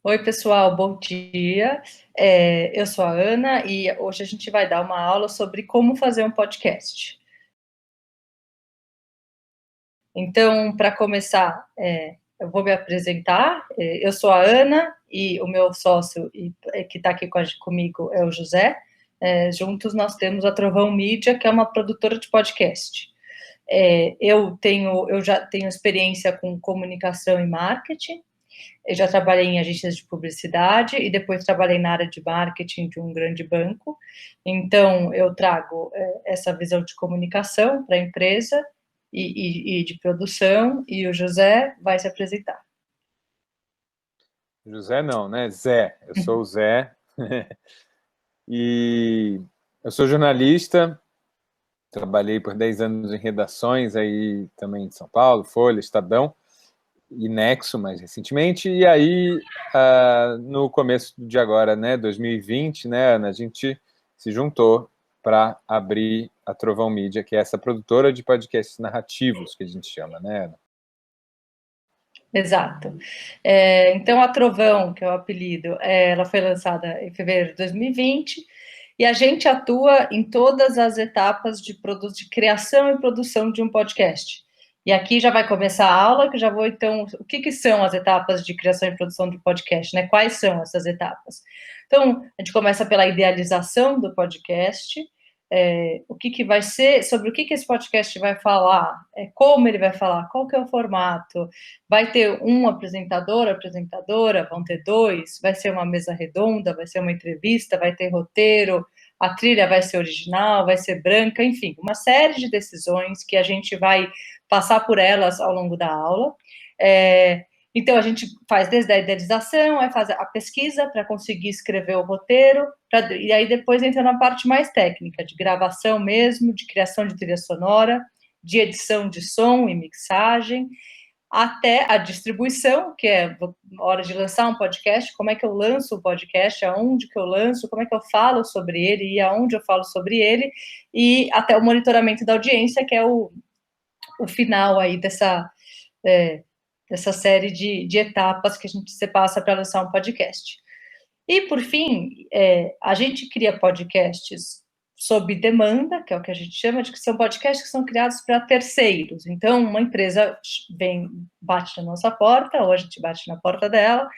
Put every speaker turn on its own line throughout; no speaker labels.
Oi, pessoal, bom dia. Eu sou a Ana e hoje a gente vai dar uma aula sobre como fazer um podcast. Então, para começar, eu vou me apresentar. Eu sou a Ana e o meu sócio que está aqui comigo é o José. Juntos nós temos a Trovão Mídia, que é uma produtora de podcast. Eu já tenho experiência com comunicação e marketing. Eu já trabalhei em agências de publicidade e depois trabalhei na área de marketing de um grande banco. Então, eu trago essa visão de comunicação para a empresa e de produção, e o José vai se apresentar.
José não, né? Zé. Eu sou o Zé. E eu sou jornalista, trabalhei por 10 anos em redações aí também em São Paulo, Folha, Estadão e Nexo mais recentemente. E aí, no começo de agora, né, 2020, né, Ana, a gente se juntou para abrir a Trovão Mídia, que é essa produtora de podcasts narrativos que a gente chama, né, Ana?
Exato. Então, a Trovão, que é o apelido, ela foi lançada em fevereiro de 2020 e a gente atua em todas as etapas de criação e produção de um podcast. E aqui já vai começar a aula, que já vou, então, o que são as etapas de criação e produção de podcast, né? Quais são essas etapas? Então, a gente começa pela idealização do podcast, o que vai ser, sobre o que esse podcast vai falar, como ele vai falar, qual que é o formato, vai ter um apresentador, apresentadora, vão ter dois, vai ser uma mesa redonda, vai ser uma entrevista, vai ter roteiro, a trilha vai ser original, vai ser branca, enfim, uma série de decisões que a gente vai passar por elas ao longo da aula. Então, a gente faz desde a idealização, aí faz a pesquisa para conseguir escrever o roteiro, e aí depois entra na parte mais técnica, de gravação mesmo, de criação de trilha sonora, de edição de som e mixagem, até a distribuição, que é a hora de lançar um podcast, como é que eu lanço o podcast, aonde que eu lanço, como é que eu falo sobre ele e aonde eu falo sobre ele, e até o monitoramento da audiência, que é o final aí dessa série de etapas que a gente se passa para lançar um podcast. E, por fim, a gente cria podcasts sob demanda, que é o que a gente chama de que são podcasts que são criados para terceiros. Então, uma empresa bate na nossa porta, ou a gente bate na porta dela,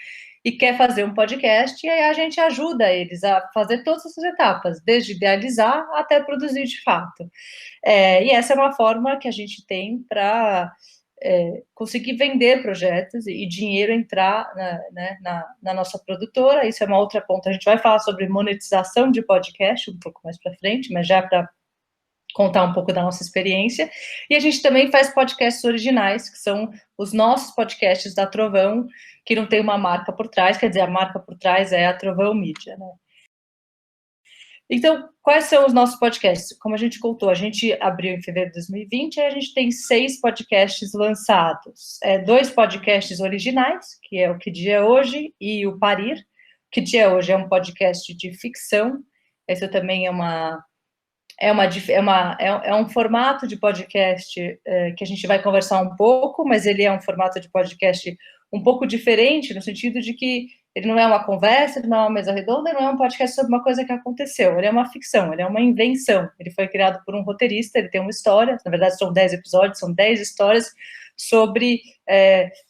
e quer fazer um podcast, e aí a gente ajuda eles a fazer todas essas etapas, desde idealizar até produzir de fato. E essa é uma forma que a gente tem para conseguir vender projetos e dinheiro entrar na nossa produtora. Isso é uma outra ponta. A gente vai falar sobre monetização de podcast um pouco mais para frente, mas já para contar um pouco da nossa experiência. E a gente também faz podcasts originais, que são os nossos podcasts da Trovão, que não tem uma marca por trás, quer dizer, a marca por trás é a Trovão Mídia, né? Então, quais são os nossos podcasts? Como a gente contou, a gente abriu em fevereiro de 2020 e a gente tem 6 podcasts lançados. 2 podcasts originais, que é o Que Dia é Hoje e o Parir. Que Dia é Hoje é um podcast de ficção. Esse também é um formato de podcast que a gente vai conversar um pouco, mas ele é um formato de podcast um pouco diferente, no sentido de que ele não é uma conversa, ele não é uma mesa redonda, ele não é um podcast sobre uma coisa que aconteceu, ele é uma ficção, ele é uma invenção, ele foi criado por um roteirista, ele tem uma história, na verdade são 10 episódios, são 10 histórias sobre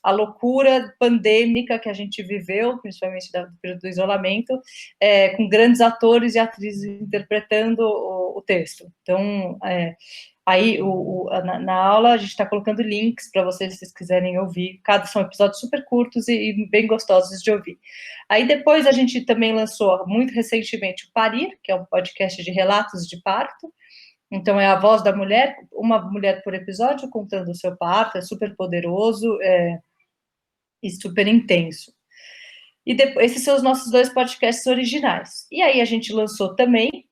a loucura pandêmica que a gente viveu, principalmente do período do isolamento, com grandes atores e atrizes interpretando o texto. Então, aí, na aula, a gente está colocando links para vocês, se vocês quiserem ouvir. São episódios super curtos e bem gostosos de ouvir. Aí, depois, a gente também lançou, muito recentemente, o Parir, que é um podcast de relatos de parto. Então, é a voz da mulher, uma mulher por episódio, contando o seu parto. É super poderoso e super intenso. E depois, esses são os nossos 2 podcasts originais. E aí, a gente lançou também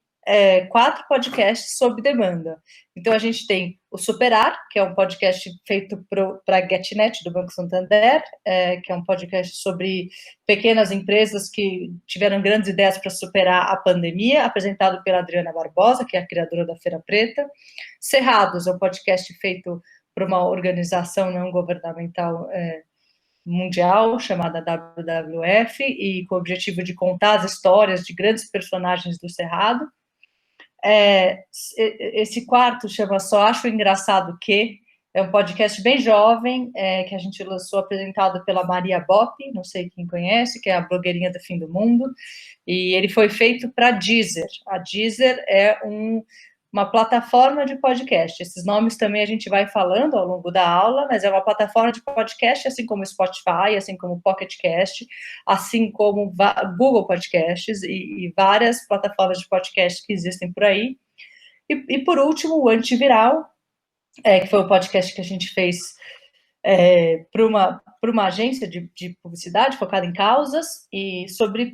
4 podcasts sob demanda. Então, a gente tem o Superar, que é um podcast feito para a GetNet, do Banco Santander, que é um podcast sobre pequenas empresas que tiveram grandes ideias para superar a pandemia, apresentado pela Adriana Barbosa, que é a criadora da Feira Preta. Cerrados é um podcast feito por uma organização não governamental mundial chamada WWF, e com o objetivo de contar as histórias de grandes personagens do Cerrado. Esse quarto chama Só Acho Engraçado Que, é um podcast bem jovem, que a gente lançou, apresentado pela Maria Bopp, não sei quem conhece, que é a blogueirinha do fim do mundo, e ele foi feito para a Deezer. A Deezer é uma plataforma de podcast. Esses nomes também a gente vai falando ao longo da aula, mas é uma plataforma de podcast, assim como o Spotify, assim como o Pocket Cast, assim como Google Podcasts e várias plataformas de podcast que existem por aí. E por último, o Antiviral, que foi o podcast que a gente fez para uma agência de publicidade focada em causas e sobre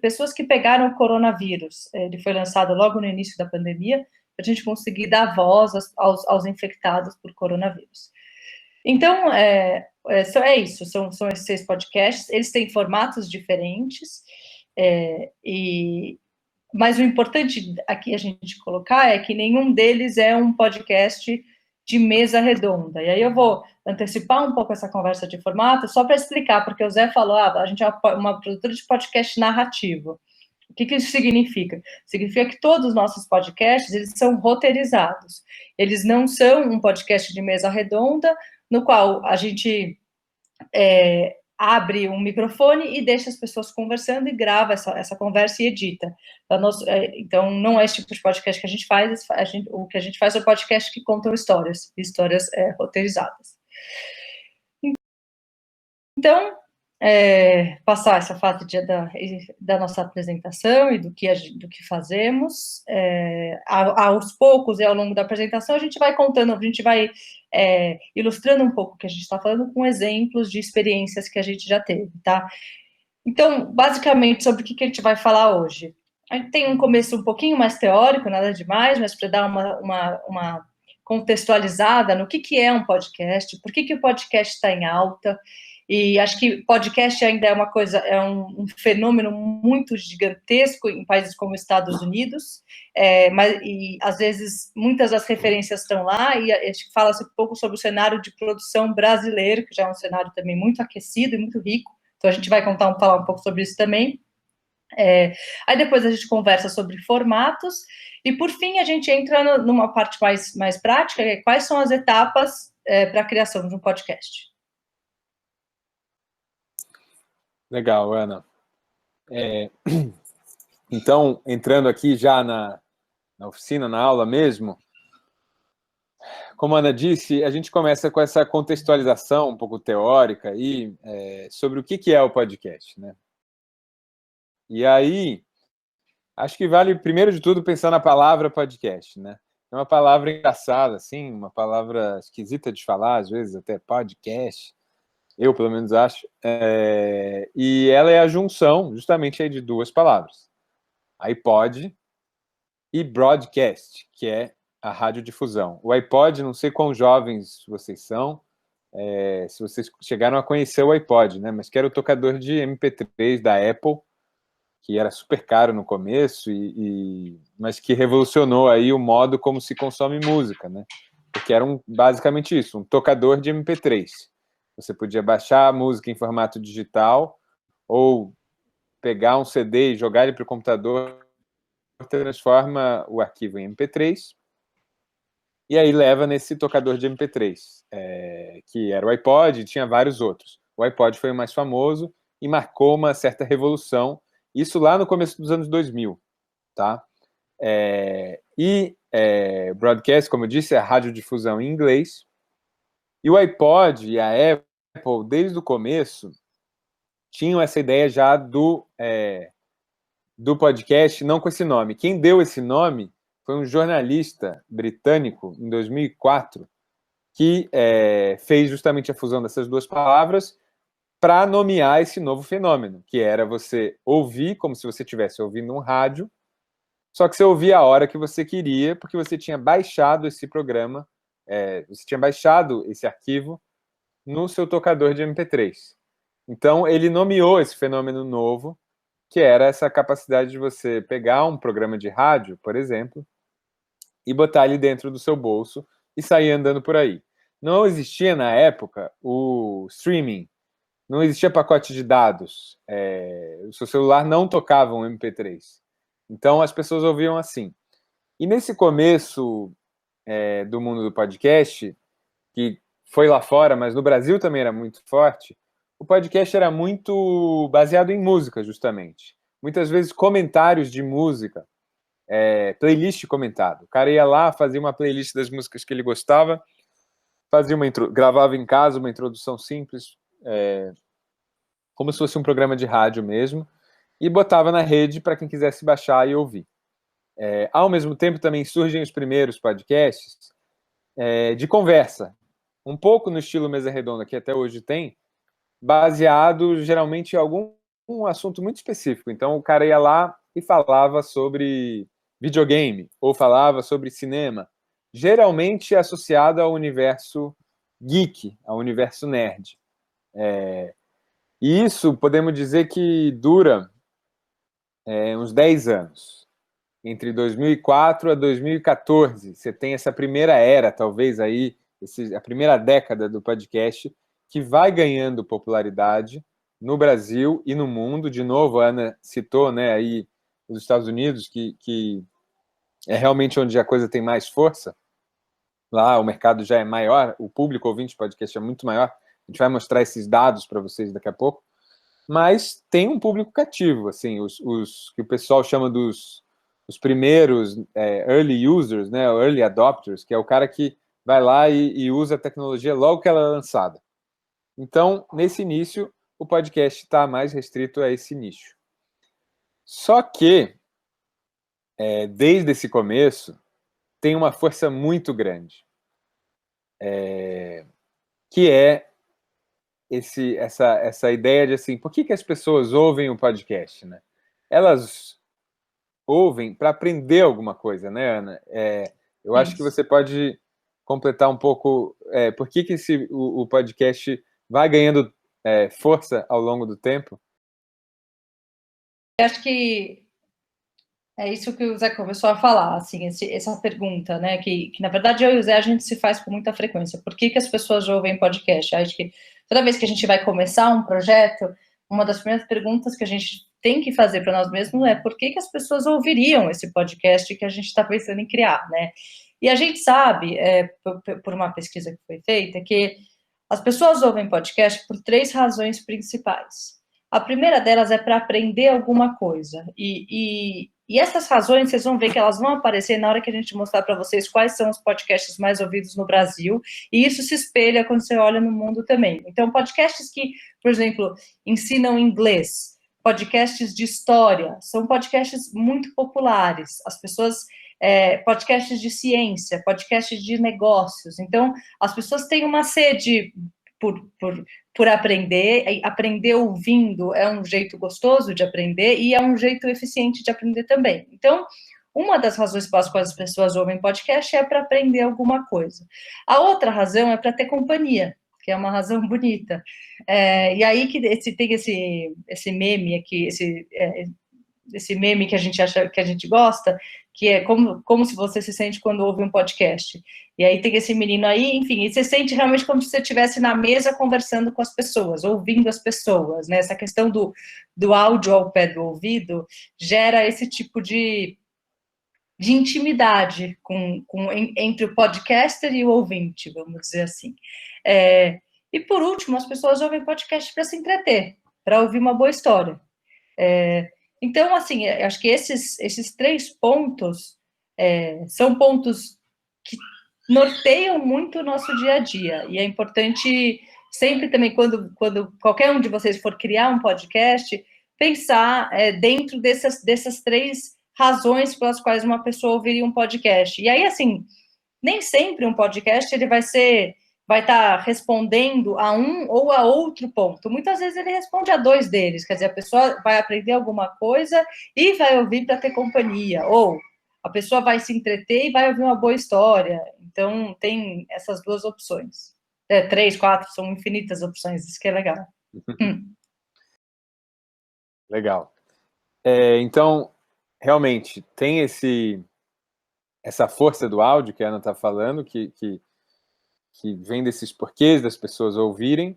pessoas que pegaram o coronavírus. Ele foi lançado logo no início da pandemia, para a gente conseguir dar voz aos infectados por coronavírus. Então, isso, são esses 6 podcasts, eles têm formatos diferentes, mas o importante aqui a gente colocar é que nenhum deles é um podcast de mesa redonda. E aí eu vou antecipar um pouco essa conversa de formato, só para explicar, porque o Zé falou, a gente é uma produtora de podcast narrativo. O que isso significa? Significa que todos os nossos podcasts, eles são roteirizados. Eles não são um podcast de mesa redonda, no qual a gente abre um microfone e deixa as pessoas conversando e grava essa conversa e edita. Então, não é esse tipo de podcast que a gente faz, o que a gente faz é um podcast que contam histórias roteirizadas. Então, passar essa fase da nossa apresentação e do que fazemos. Aos poucos e ao longo da apresentação, a gente vai contando, a gente vai ilustrando um pouco o que a gente está falando com exemplos de experiências que a gente já teve, tá? Então, basicamente, sobre o que a gente vai falar hoje. A gente tem um começo um pouquinho mais teórico, nada demais, mas para dar uma contextualizada no que é um podcast, por que o podcast está em alta. E acho que podcast ainda é um fenômeno muito gigantesco em países como Estados Unidos, e às vezes muitas das referências estão lá, e acho que fala-se um pouco sobre o cenário de produção brasileiro, que já é um cenário também muito aquecido e muito rico, então a gente vai falar um pouco sobre isso também. Aí depois a gente conversa sobre formatos, e por fim a gente entra numa parte mais prática, que é quais são as etapas para a criação de um podcast.
Legal, Ana. Então, entrando aqui já na oficina, na aula mesmo, como a Ana disse, a gente começa com essa contextualização um pouco teórica aí, sobre o que é o podcast, né? E aí, acho que vale, primeiro de tudo, pensar na palavra podcast, né? É uma palavra engraçada, assim, uma palavra esquisita de falar, às vezes até podcast, eu pelo menos acho, e ela é a junção justamente aí de 2 palavras, iPod e broadcast, que é a radiodifusão. O iPod, não sei quão jovens vocês são, se vocês chegaram a conhecer o iPod, né? Mas que era o tocador de MP3 da Apple, que era super caro no começo, mas que revolucionou aí o modo como se consome música, né? Porque era basicamente isso, um tocador de MP3. Você podia baixar a música em formato digital ou pegar um CD e jogar ele para o computador, transforma o arquivo em MP3 e aí leva nesse tocador de MP3, que era o iPod, e tinha vários outros. O iPod foi o mais famoso e marcou uma certa revolução, isso lá no começo dos anos 2000, tá? Broadcast, como eu disse, é radiodifusão em inglês. E o iPod e a Apple, desde o começo, tinham essa ideia já do podcast, não com esse nome. Quem deu esse nome foi um jornalista britânico, em 2004, que fez justamente a fusão dessas 2 palavras para nomear esse novo fenômeno, que era você ouvir como se você estivesse ouvindo um rádio, só que você ouvia a hora que você queria, porque você tinha baixado esse programa, você tinha baixado esse arquivo no seu tocador de MP3. Então, ele nomeou esse fenômeno novo, que era essa capacidade de você pegar um programa de rádio, por exemplo, e botar ele dentro do seu bolso e sair andando por aí. não existia na época o streaming, não existia pacote de dados, o seu celular não tocava um MP3. Então as pessoas ouviam assim. E nesse começo do mundo do podcast, que foi lá fora, mas no Brasil também era muito forte, o podcast era muito baseado em música, justamente. Muitas vezes comentários de música, playlist comentado. O cara ia lá, fazia uma playlist das músicas que ele gostava, gravava em casa uma introdução simples, como se fosse um programa de rádio mesmo, e botava na rede para quem quisesse baixar e ouvir. Ao mesmo tempo, também surgem os primeiros podcasts de conversa, um pouco no estilo Mesa Redonda, que até hoje tem, baseado geralmente em algum assunto muito específico. Então, o cara ia lá e falava sobre videogame, ou falava sobre cinema, geralmente associado ao universo geek, ao universo nerd. E isso, podemos dizer que dura uns 10 anos. Entre 2004 a 2014, você tem essa primeira era, talvez aí, a primeira década do podcast, que vai ganhando popularidade no Brasil e no mundo. De novo, a Ana citou, né, aí os Estados Unidos, que é realmente onde a coisa tem mais força. Lá o mercado já é maior, o público ouvinte de podcast é muito maior. A gente vai mostrar esses dados para vocês daqui a pouco. Mas tem um público cativo, assim, os que o pessoal chama os primeiros early users, né, early adopters, que é o cara que vai lá e usa a tecnologia logo que ela é lançada. Então, nesse início, o podcast está mais restrito a esse nicho. Só que, desde esse começo, tem uma força muito grande, que é essa ideia de assim, por que as pessoas ouvem o podcast, né? Elas ouvem para aprender alguma coisa, né, Ana? Eu acho que você pode completar um pouco por que o podcast vai ganhando força ao longo do tempo.
Eu acho que é isso que o Zé começou a falar, assim, essa pergunta, né, que na verdade eu e o Zé a gente se faz com muita frequência. Por que as pessoas ouvem podcast? Acho que toda vez que a gente vai começar um projeto, uma das primeiras perguntas que a gente tem que fazer para nós mesmos é por que as pessoas ouviriam esse podcast que a gente está pensando em criar, né? E a gente sabe, por uma pesquisa que foi feita, que as pessoas ouvem podcast por 3 razões principais. A primeira delas é para aprender alguma coisa. E essas razões, vocês vão ver que elas vão aparecer na hora que a gente mostrar para vocês quais são os podcasts mais ouvidos no Brasil. E isso se espelha quando você olha no mundo também. Então, podcasts que, por exemplo, ensinam inglês, podcasts de história, são podcasts muito populares. As pessoas... podcasts de ciência, podcasts de negócios. Então, as pessoas têm uma sede por aprender ouvindo é um jeito gostoso de aprender e é um jeito eficiente de aprender também. Então, uma das razões pelas quais as pessoas ouvem podcast é para aprender alguma coisa. A outra razão é para ter companhia, que é uma razão bonita. E aí que tem esse meme aqui, esse meme que a gente acha que a gente gosta, que é como se você se sente quando ouve um podcast. E aí tem esse menino aí, enfim, e você sente realmente como se você estivesse na mesa conversando com as pessoas, ouvindo as pessoas, né? Essa questão do áudio ao pé do ouvido gera esse tipo de intimidade entre o podcaster e o ouvinte, vamos dizer assim. E por último, as pessoas ouvem podcast para se entreter, para ouvir uma boa história. Então, assim, acho que esses 3 pontos são pontos que norteiam muito o nosso dia a dia. E é importante sempre também, quando qualquer um de vocês for criar um podcast, pensar dentro dessas 3 razões pelas quais uma pessoa ouviria um podcast. E aí, assim, nem sempre um podcast ele vai estar respondendo a um ou a outro ponto. Muitas vezes ele responde a 2 deles, quer dizer, a pessoa vai aprender alguma coisa e vai ouvir para ter companhia, ou a pessoa vai se entreter e vai ouvir uma boa história. Então, tem essas 2 opções. 3, 4, são infinitas opções, isso que é legal.
Legal. Então, realmente, tem essa força do áudio que a Ana está falando, que que vem desses porquês das pessoas ouvirem.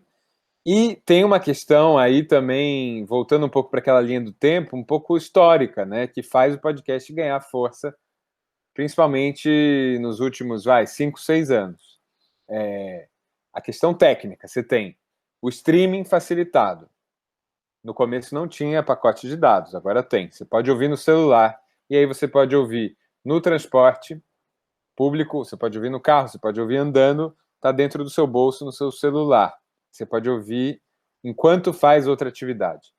E tem uma questão aí também, voltando um pouco para aquela linha do tempo, um pouco histórica, né, que faz o podcast ganhar força, principalmente nos últimos, 5, 6 anos. A questão técnica, você tem o streaming facilitado. No começo não tinha pacote de dados, agora tem. Você pode ouvir no celular, e aí você pode ouvir no transporte público, você pode ouvir no carro, você pode ouvir andando, está dentro do seu bolso, no seu celular. Você pode ouvir enquanto faz outra atividade.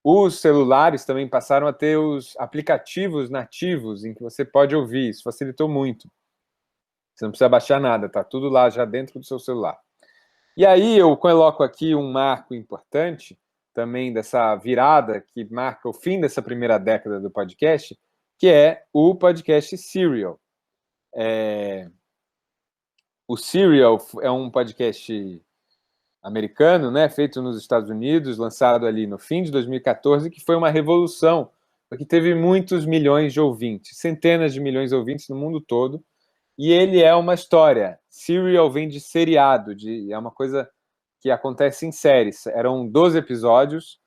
Os celulares também passaram a ter os aplicativos nativos em que você pode ouvir. Isso facilitou muito. Você não precisa baixar nada, está tudo lá já dentro do seu celular. E aí eu coloco aqui um marco importante, também dessa virada que marca o fim dessa primeira década do podcast, que é o podcast Serial. O Serial é um podcast americano, né, feito nos Estados Unidos, lançado ali no fim de 2014, que foi uma revolução, porque teve muitos milhões de ouvintes, centenas de milhões de ouvintes no mundo todo, e ele é uma história. Serial vem de seriado, é uma coisa que acontece em séries. Eram 12 episódios,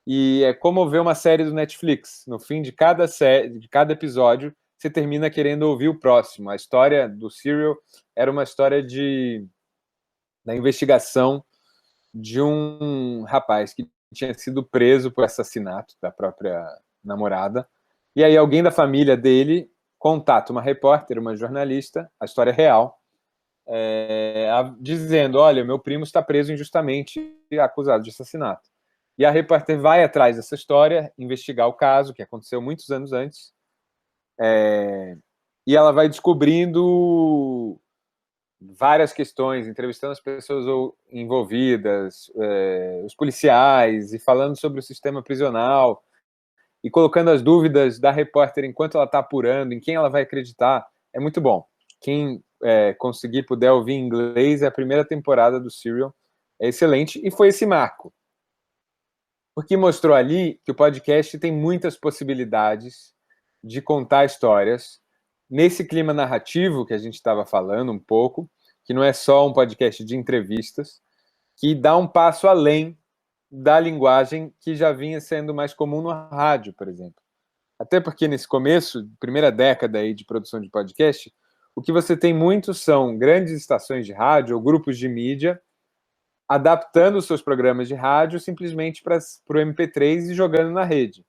e é como ver uma série do Netflix. No fim de cada episódio, você termina querendo ouvir o próximo. A história do Serial era uma história da investigação de um rapaz que tinha sido preso por assassinato da própria namorada. E aí alguém da família dele contata uma repórter, uma jornalista, a história real, dizendo, olha, meu primo está preso injustamente acusado de assassinato. E a repórter vai atrás dessa história, investigar o caso, que aconteceu muitos anos antes, e ela vai descobrindo várias questões, entrevistando as pessoas envolvidas, os policiais, e falando sobre o sistema prisional, e colocando as dúvidas da repórter enquanto ela está apurando, em quem ela vai acreditar. É muito bom. Quem conseguir, puder ouvir em inglês, a primeira temporada do Serial é excelente, e foi esse marco. Porque mostrou ali que o podcast tem muitas possibilidades de contar histórias nesse clima narrativo que a gente estava falando um pouco, que não é só um podcast de entrevistas, que dá um passo além da linguagem que já vinha sendo mais comum no rádio, por exemplo. Até porque nesse começo, primeira década aí de produção de podcast, o que você tem muito são grandes estações de rádio ou grupos de mídia adaptando os seus programas de rádio simplesmente para o MP3 e jogando na rede.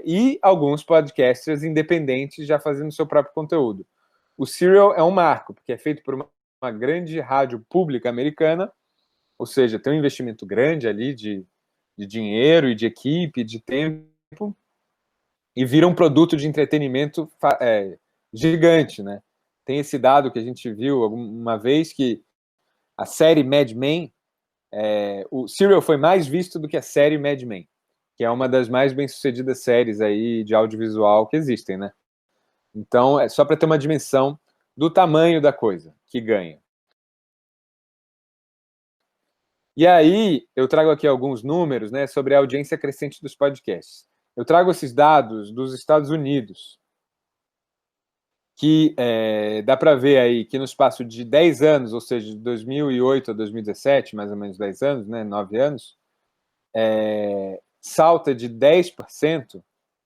E alguns podcasters independentes já fazendo seu próprio conteúdo. O Serial é um marco, porque é feito por uma grande rádio pública americana, ou seja, tem um investimento grande ali de dinheiro e de equipe, de tempo, e vira um produto de entretenimento gigante, né? Tem esse dado que a gente viu uma vez, que a série Mad Men, o Serial foi mais visto do que a série Mad Men, que é uma das mais bem-sucedidas séries aí de audiovisual que existem, né? Então, é só para ter uma dimensão do tamanho da coisa que ganha. E aí, eu trago aqui alguns números, né, sobre a audiência crescente dos podcasts. Eu trago esses dados dos Estados Unidos, que dá para ver aí que no espaço de 10 anos, ou seja, de 2008 a 2017, mais ou menos 10 anos, né, 9 anos, salta de 10%,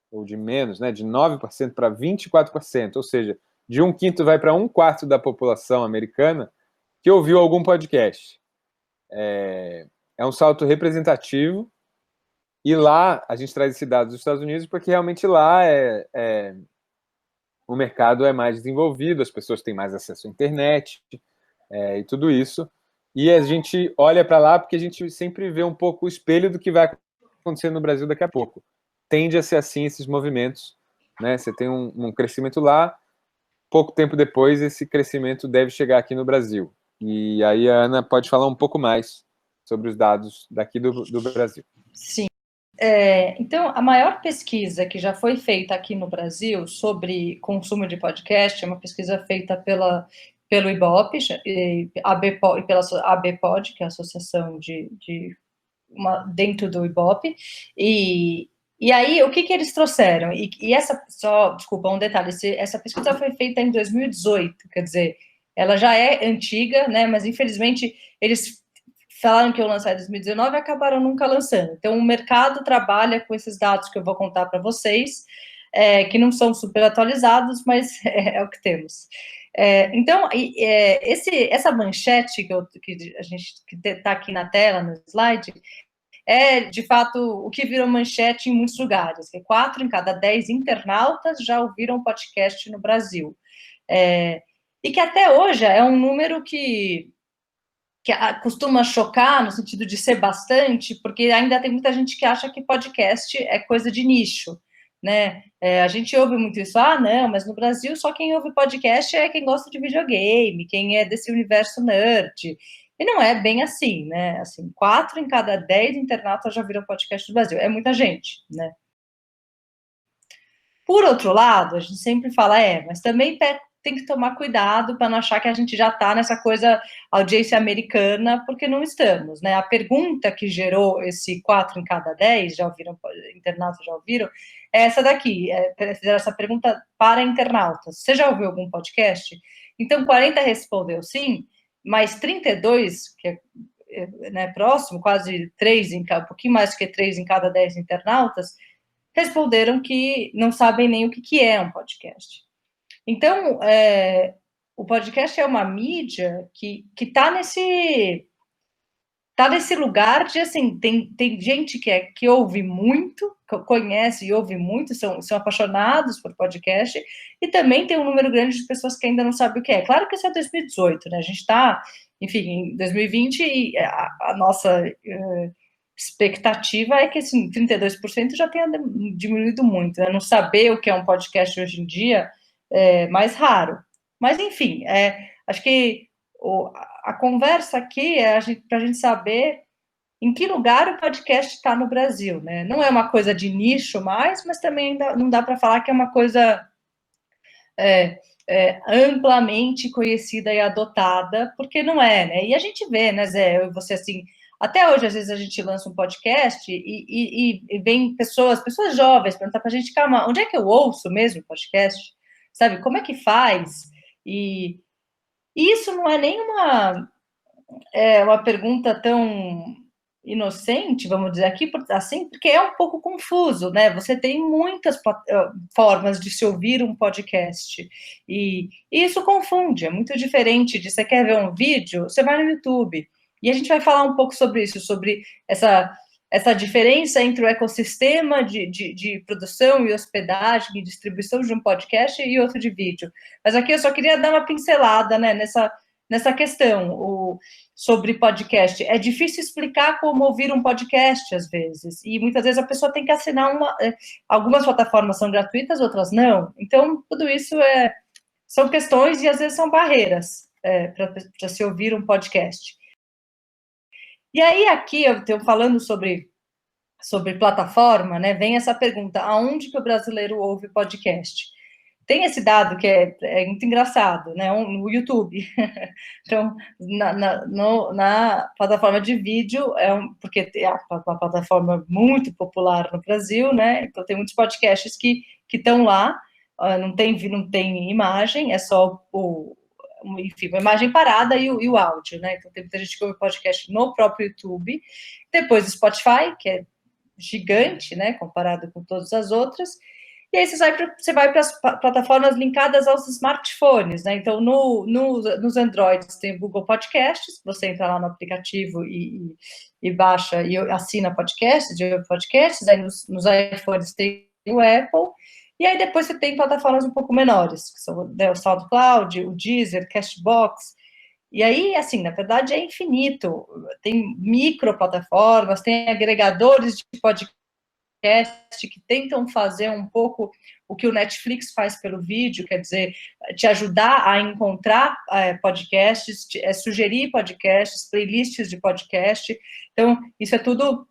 ou de menos, né, de 9% para 24%, ou seja, de 1/5 vai para 1/4 da população americana que ouviu algum podcast. É um salto representativo, e lá a gente traz esse dado dos Estados Unidos porque realmente lá o mercado é mais desenvolvido, as pessoas têm mais acesso à internet e tudo isso, e a gente olha para lá porque a gente sempre vê um pouco o espelho do que vai acontecer no Brasil daqui a pouco. Tende a ser assim esses movimentos, né? Você tem um crescimento lá, pouco tempo depois esse crescimento deve chegar aqui no Brasil. E aí a Ana pode falar um pouco mais sobre os dados daqui do Brasil.
Sim. Então, a maior pesquisa que já foi feita aqui no Brasil sobre consumo de podcast é uma pesquisa feita pelo Ibope e pela ABPOD, que é a associação dentro do Ibope, e aí, o que eles trouxeram? Desculpa, um detalhe, essa pesquisa foi feita em 2018, quer dizer, ela já é antiga, né? Mas infelizmente eles falaram que iam lançar em 2019 e acabaram nunca lançando. Então o mercado trabalha com esses dados que eu vou contar para vocês, que não são super atualizados, mas é o que temos. Então, essa manchete que a gente está aqui na tela, no slide, é, de fato, o que virou manchete em muitos lugares, que 4 em cada 10 internautas já ouviram podcast no Brasil. E que até hoje é um número que costuma chocar, no sentido de ser bastante, porque ainda tem muita gente que acha que podcast é coisa de nicho, né? A gente ouve muito isso, não, mas no Brasil só quem ouve podcast é quem gosta de videogame, quem é desse universo nerd. E não é bem assim, né? Assim, 4 em cada 10 internautas já viram podcast no Brasil. É muita gente, né? Por outro lado, a gente sempre fala, mas também tem que tomar cuidado para não achar que a gente já está nessa coisa audiência americana, porque não estamos, né? A pergunta que gerou esse 4 em cada 10, já ouviram, internautas já ouviram, é essa daqui, fizeram essa pergunta para internautas. Você já ouviu algum podcast? Então, 40 respondeu sim, mas 32, que é próximo, quase 3 um pouquinho mais que 3 em cada 10 internautas, responderam que não sabem nem o que é um podcast. Então, o podcast é uma mídia que está nesse lugar de, assim, tem gente que ouve muito, conhece e ouve muito, são apaixonados por podcast, e também tem um número grande de pessoas que ainda não sabem o que é. Claro que isso é 2018, né? A gente está, enfim, em 2020 e a nossa expectativa é que, assim, 32% já tenha diminuído muito, né? Não saber o que é um podcast hoje em dia é mais raro. Mas, enfim, acho que a conversa aqui é para a gente saber em que lugar o podcast está no Brasil, né? Não é uma coisa de nicho mais, mas também não dá para falar que é uma coisa amplamente conhecida e adotada, porque não é, né? E a gente vê, né, Zé, eu e você, assim, até hoje, às vezes, a gente lança um podcast e vem pessoas jovens perguntar para a gente, calma, onde é que eu ouço mesmo podcast? Sabe, como é que faz? E isso não é nem uma pergunta tão inocente, vamos dizer aqui, assim, porque é um pouco confuso, né? Você tem muitas formas de se ouvir um podcast e isso confunde, é muito diferente de você quer ver um vídeo, você vai no YouTube. E a gente vai falar um pouco sobre isso, sobre essa diferença entre o ecossistema de produção e hospedagem e distribuição de um podcast e outro de vídeo. Mas aqui eu só queria dar uma pincelada, né, nessa questão sobre podcast. É difícil explicar como ouvir um podcast, às vezes, e muitas vezes a pessoa tem que assinar algumas plataformas são gratuitas, outras não. Então, tudo isso são questões e às vezes são barreiras para se ouvir um podcast. E aí, aqui, eu estou falando sobre plataforma, né? Vem essa pergunta: aonde que o brasileiro ouve podcast? Tem esse dado que é muito engraçado, né? No YouTube. Então, na plataforma de vídeo, porque é uma plataforma muito popular no Brasil, né? Então, tem muitos podcasts que estão lá, não tem imagem, é só enfim, uma imagem parada e o áudio, né? Então, tem muita gente que ouve podcast no próprio YouTube. Depois, o Spotify, que é gigante, né? Comparado com todas as outras. E aí você vai para as plataformas linkadas aos smartphones, né? Então, nos Androids tem o Google Podcasts, você entra lá no aplicativo e baixa e assina podcasts, aí nos iPhones tem o Apple, e aí depois você tem plataformas um pouco menores, que são o SoundCloud, o Deezer, Cashbox, e aí, assim, na verdade é infinito, tem micro plataformas, tem agregadores de podcast, que tentam fazer um pouco o que o Netflix faz pelo vídeo, quer dizer, te ajudar a encontrar podcasts, sugerir podcasts, playlists de podcast. Então, isso é tudo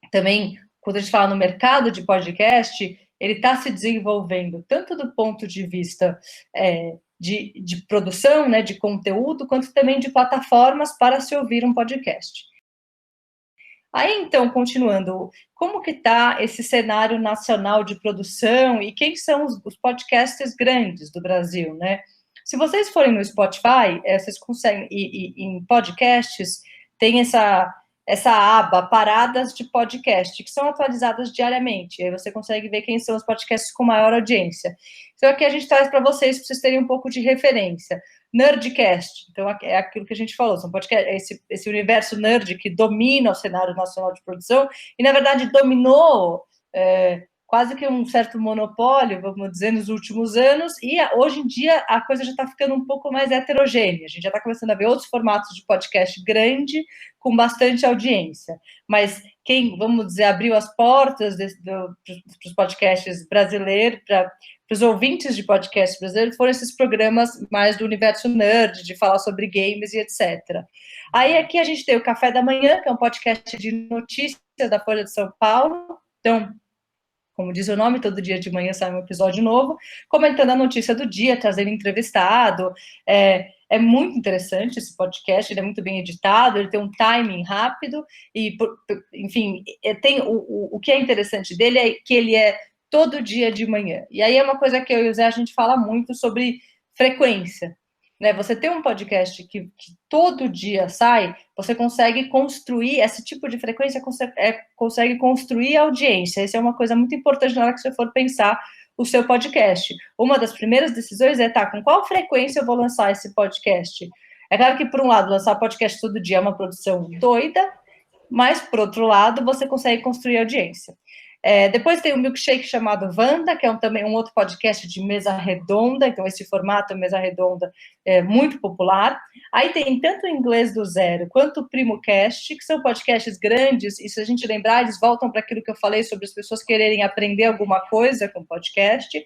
também, quando a gente fala no mercado de podcast, ele está se desenvolvendo tanto do ponto de vista de produção, né, de conteúdo, quanto também de plataformas para se ouvir um podcast. Aí, então, continuando, como que está esse cenário nacional de produção e quem são os podcasters grandes do Brasil, né? Se vocês forem no Spotify, vocês conseguem, e em podcasts, tem essa aba, paradas de podcast, que são atualizadas diariamente. Aí você consegue ver quem são os podcasts com maior audiência. Então, aqui a gente traz para vocês terem um pouco de referência. Nerdcast, então é aquilo que a gente falou, são podcasts, esse universo nerd que domina o cenário nacional de produção, e, na verdade, dominou quase que um certo monopólio, vamos dizer, nos últimos anos, e hoje em dia a coisa já está ficando um pouco mais heterogênea. A gente já está começando a ver outros formatos de podcast grande, com bastante audiência. Mas quem, vamos dizer, abriu as portas para os podcasts brasileiros, para os ouvintes de podcast brasileiros, foram esses programas mais do universo nerd, de falar sobre games e etc. Aí aqui a gente tem o Café da Manhã, que é um podcast de notícias da Folha de São Paulo. Então, como diz o nome, todo dia de manhã sai um episódio novo, comentando a notícia do dia, trazendo entrevistado. É muito interessante esse podcast, ele é muito bem editado, ele tem um timing rápido, e, enfim, tem o que é interessante dele é que ele é todo dia de manhã. E aí é uma coisa que eu e o Zé, a gente fala muito sobre frequência. Né? Você tem um podcast que todo dia sai, você consegue construir, esse tipo de frequência consegue construir audiência. Isso é uma coisa muito importante na hora que você for pensar o seu podcast. Uma das primeiras decisões é, com qual frequência eu vou lançar esse podcast? É claro que, por um lado, lançar podcast todo dia é uma produção doida, mas, por outro lado, você consegue construir audiência. Depois tem o Milkshake chamado Wanda, que é também um outro podcast de mesa redonda, então esse formato mesa redonda é muito popular. Aí tem tanto o Inglês do Zero quanto o PrimoCast, que são podcasts grandes, e se a gente lembrar, eles voltam para aquilo que eu falei sobre as pessoas quererem aprender alguma coisa com podcast.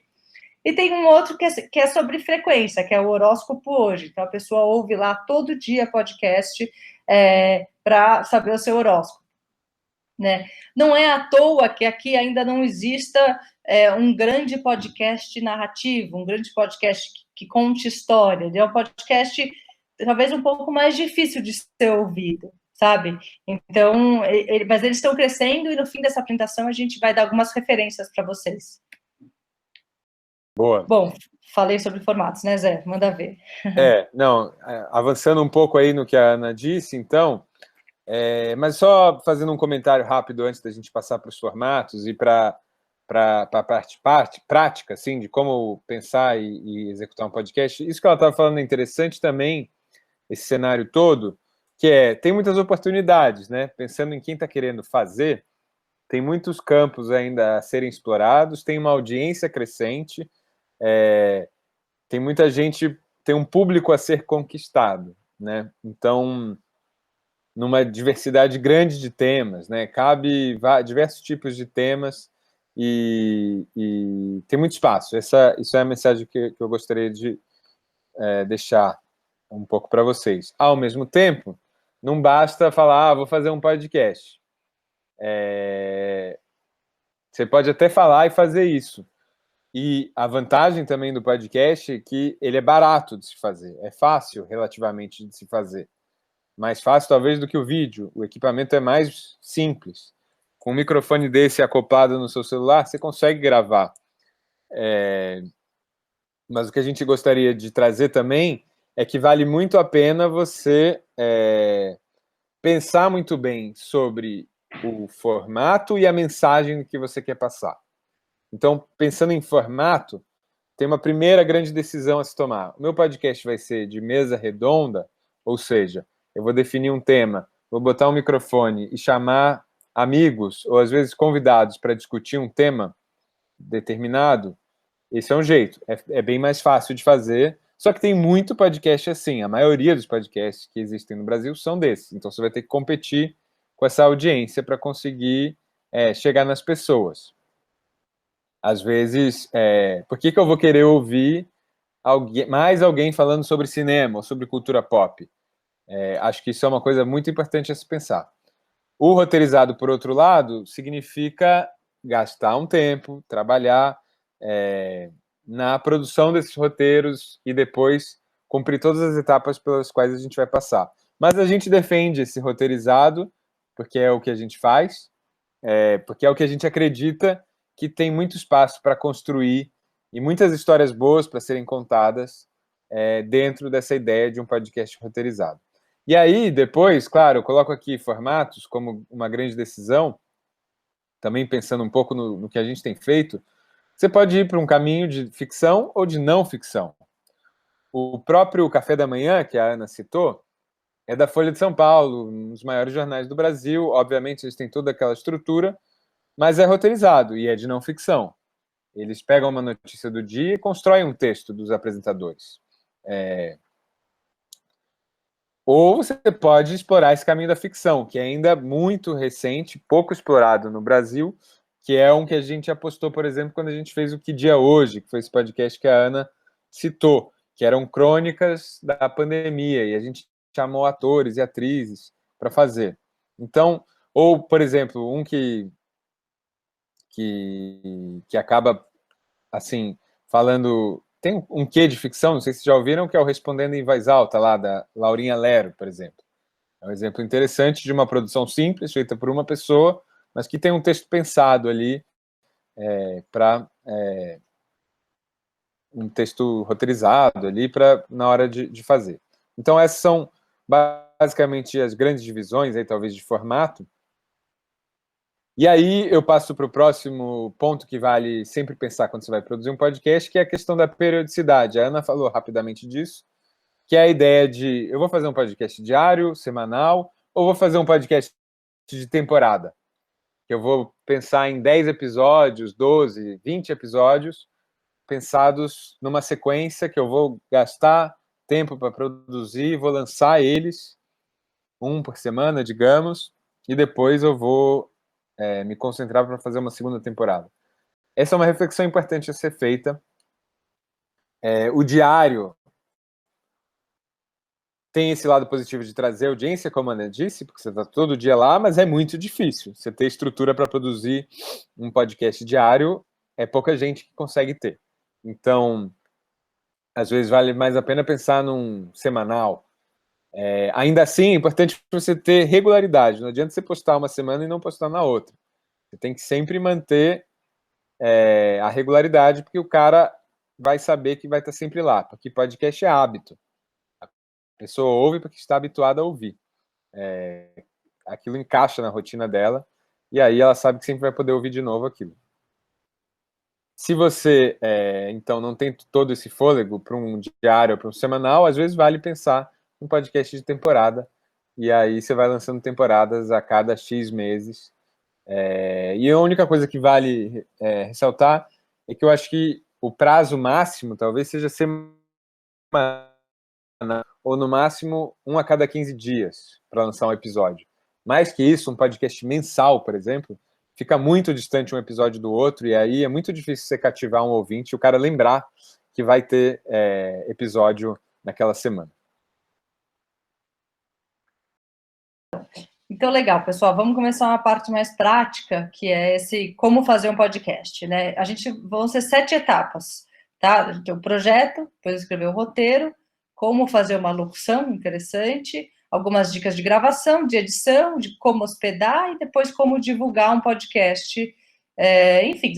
E tem um outro que é sobre frequência, que é o Horóscopo Hoje. Então, a pessoa ouve lá todo dia podcast para saber o seu horóscopo. Né? Não é à toa que aqui ainda não exista um grande podcast narrativo, um grande podcast que conte história. Ele é um podcast talvez um pouco mais difícil de ser ouvido, sabe? Então, mas eles estão crescendo, e no fim dessa apresentação a gente vai dar algumas referências para vocês.
Boa.
Bom, falei sobre formatos, né, Zé? Manda ver.
Avançando um pouco aí no que a Ana disse, então, mas só fazendo um comentário rápido antes da gente passar para os formatos e para a parte prática, assim, de como pensar e executar um podcast. Isso que ela estava falando é interessante também, esse cenário todo, que tem muitas oportunidades, né? Pensando em quem está querendo fazer, tem muitos campos ainda a serem explorados, tem uma audiência crescente, tem muita gente, tem um público a ser conquistado, né? Então, numa diversidade grande de temas, né? Cabe diversos tipos de temas e tem muito espaço. Isso é a mensagem que eu gostaria de deixar um pouco para vocês. Ao mesmo tempo, não basta falar, vou fazer um podcast. Você pode até falar e fazer isso. E a vantagem também do podcast é que ele é barato de se fazer, é fácil relativamente de se fazer. Mais fácil talvez do que o vídeo, o equipamento é mais simples. Com um microfone desse acoplado no seu celular, você consegue gravar. Mas o que a gente gostaria de trazer também é que vale muito a pena você pensar muito bem sobre o formato e a mensagem que você quer passar. Então, pensando em formato, tem uma primeira grande decisão a se tomar. O meu podcast vai ser de mesa redonda, ou seja, eu vou definir um tema, vou botar um microfone e chamar amigos, ou às vezes convidados, para discutir um tema determinado. Esse é um jeito, é bem mais fácil de fazer, só que tem muito podcast assim. A maioria dos podcasts que existem no Brasil são desses, então você vai ter que competir com essa audiência para conseguir chegar nas pessoas. Às vezes, por que eu vou querer ouvir mais alguém falando sobre cinema ou sobre cultura pop? Acho que isso é uma coisa muito importante a se pensar. O roteirizado, por outro lado, significa gastar um tempo, trabalhar na produção desses roteiros e depois cumprir todas as etapas pelas quais a gente vai passar. Mas a gente defende esse roteirizado porque é o que a gente faz, porque é o que a gente acredita que tem muito espaço para construir e muitas histórias boas para serem contadas dentro dessa ideia de um podcast roteirizado. E aí, depois, claro, eu coloco aqui formatos como uma grande decisão, também pensando um pouco no que a gente tem feito. Você pode ir para um caminho de ficção ou de não ficção. O próprio Café da Manhã, que a Ana citou, é da Folha de São Paulo, um dos maiores jornais do Brasil. Obviamente, eles têm toda aquela estrutura, mas é roteirizado e é de não ficção. Eles pegam uma notícia do dia e constroem um texto dos apresentadores. Ou você pode explorar esse caminho da ficção, que é ainda muito recente, pouco explorado no Brasil, que é um que a gente apostou, por exemplo, quando a gente fez o Que Dia Hoje, que foi esse podcast que a Ana citou, que eram crônicas da pandemia, e a gente chamou atores e atrizes para fazer. Então, ou, por exemplo, um que acaba, assim, falando... Tem um quê de ficção, não sei se vocês já ouviram, que é o Respondendo em Voz Alta, lá da Laurinha Lero, por exemplo. É um exemplo interessante de uma produção simples, feita por uma pessoa, mas que tem um texto pensado ali para um texto roteirizado ali para na hora de fazer. Então, essas são basicamente as grandes divisões, aí, talvez, de formato. E aí eu passo para o próximo ponto que vale sempre pensar quando você vai produzir um podcast, que é a questão da periodicidade. A Ana falou rapidamente disso, que é a ideia de eu vou fazer um podcast diário, semanal, ou vou fazer um podcast de temporada. Eu vou pensar em 10 episódios, 12, 20 episódios, pensados numa sequência que eu vou gastar tempo para produzir, vou lançar eles, um por semana, digamos, e depois eu vou me concentrar para fazer uma segunda temporada. Essa é uma reflexão importante a ser feita. O diário tem esse lado positivo de trazer audiência, como a Ana disse, porque você está todo dia lá, mas é muito difícil. Você ter estrutura para produzir um podcast diário, é pouca gente que consegue ter. Então, às vezes vale mais a pena pensar num semanal. Ainda assim, é importante você ter regularidade. Não adianta você postar uma semana e não postar na outra. Você tem que sempre manter a regularidade, porque o cara vai saber que vai estar sempre lá, porque podcast é hábito. A pessoa ouve porque está habituada a ouvir. Aquilo encaixa na rotina dela, e aí ela sabe que sempre vai poder ouvir de novo aquilo. Se você, então, não tem todo esse fôlego para um diário ou para um semanal, às vezes vale pensar um podcast de temporada, e aí você vai lançando temporadas a cada X meses. E a única coisa que vale ressaltar é que eu acho que o prazo máximo talvez seja semana, ou no máximo um a cada 15 dias para lançar um episódio. Mais que isso, um podcast mensal, por exemplo, fica muito distante um episódio do outro, e aí é muito difícil você cativar um ouvinte e o cara lembrar que vai ter episódio naquela semana.
Então, legal, pessoal, vamos começar uma parte mais prática, que é esse como fazer um podcast, né? Vão ser 7 etapas, tá? Então, o projeto, depois escrever o roteiro, como fazer uma locução interessante, algumas dicas de gravação, de edição, de como hospedar e depois como divulgar um podcast. Enfim,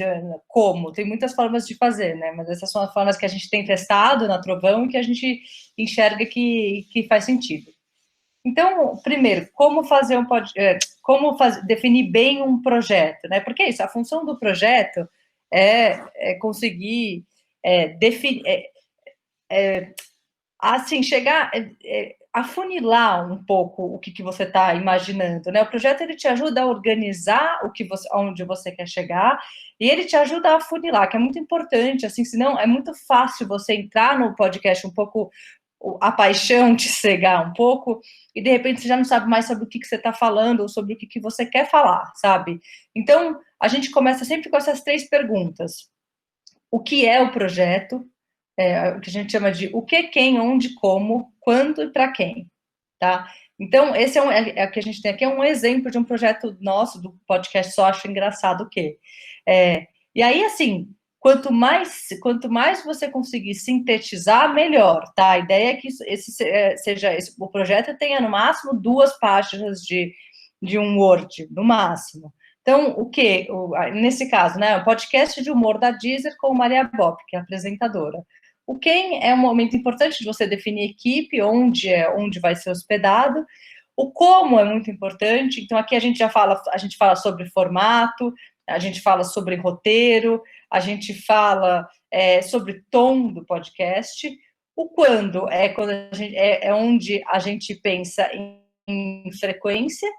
como, tem muitas formas de fazer, né? Mas essas são as formas que a gente tem testado na Trovão e que a gente enxerga que faz sentido. Então, primeiro, como fazer definir bem um projeto, né? Porque isso, a função do projeto é conseguir definir, assim, chegar, afunilar um pouco o que você está imaginando, né? O projeto ele te ajuda a organizar onde você quer chegar e ele te ajuda a afunilar, que é muito importante, assim, senão é muito fácil você entrar no podcast um pouco a paixão te cegar um pouco, e de repente você já não sabe mais sobre o que você está falando, ou sobre o que você quer falar, sabe? Então, a gente começa sempre com essas 3 perguntas. O que é o projeto? O que a gente chama de o que, quem, onde, como, quando e para quem, tá? Então, esse o que a gente tem aqui, é um exemplo de um projeto nosso, do podcast Só Acho Engraçado o Quê? E aí, assim, quanto mais você conseguir sintetizar, melhor, tá? A ideia é que o projeto tenha, no máximo, 2 páginas de um Word, no máximo. Então, nesse caso, né, o podcast de humor da Deezer com Maria Bopp, que é a apresentadora. O quem é um momento importante de você definir equipe, onde vai ser hospedado. O como é muito importante. Então, aqui a gente fala sobre formato, a gente fala sobre roteiro, a gente fala sobre tom do podcast. O quando é onde a gente pensa em frequência.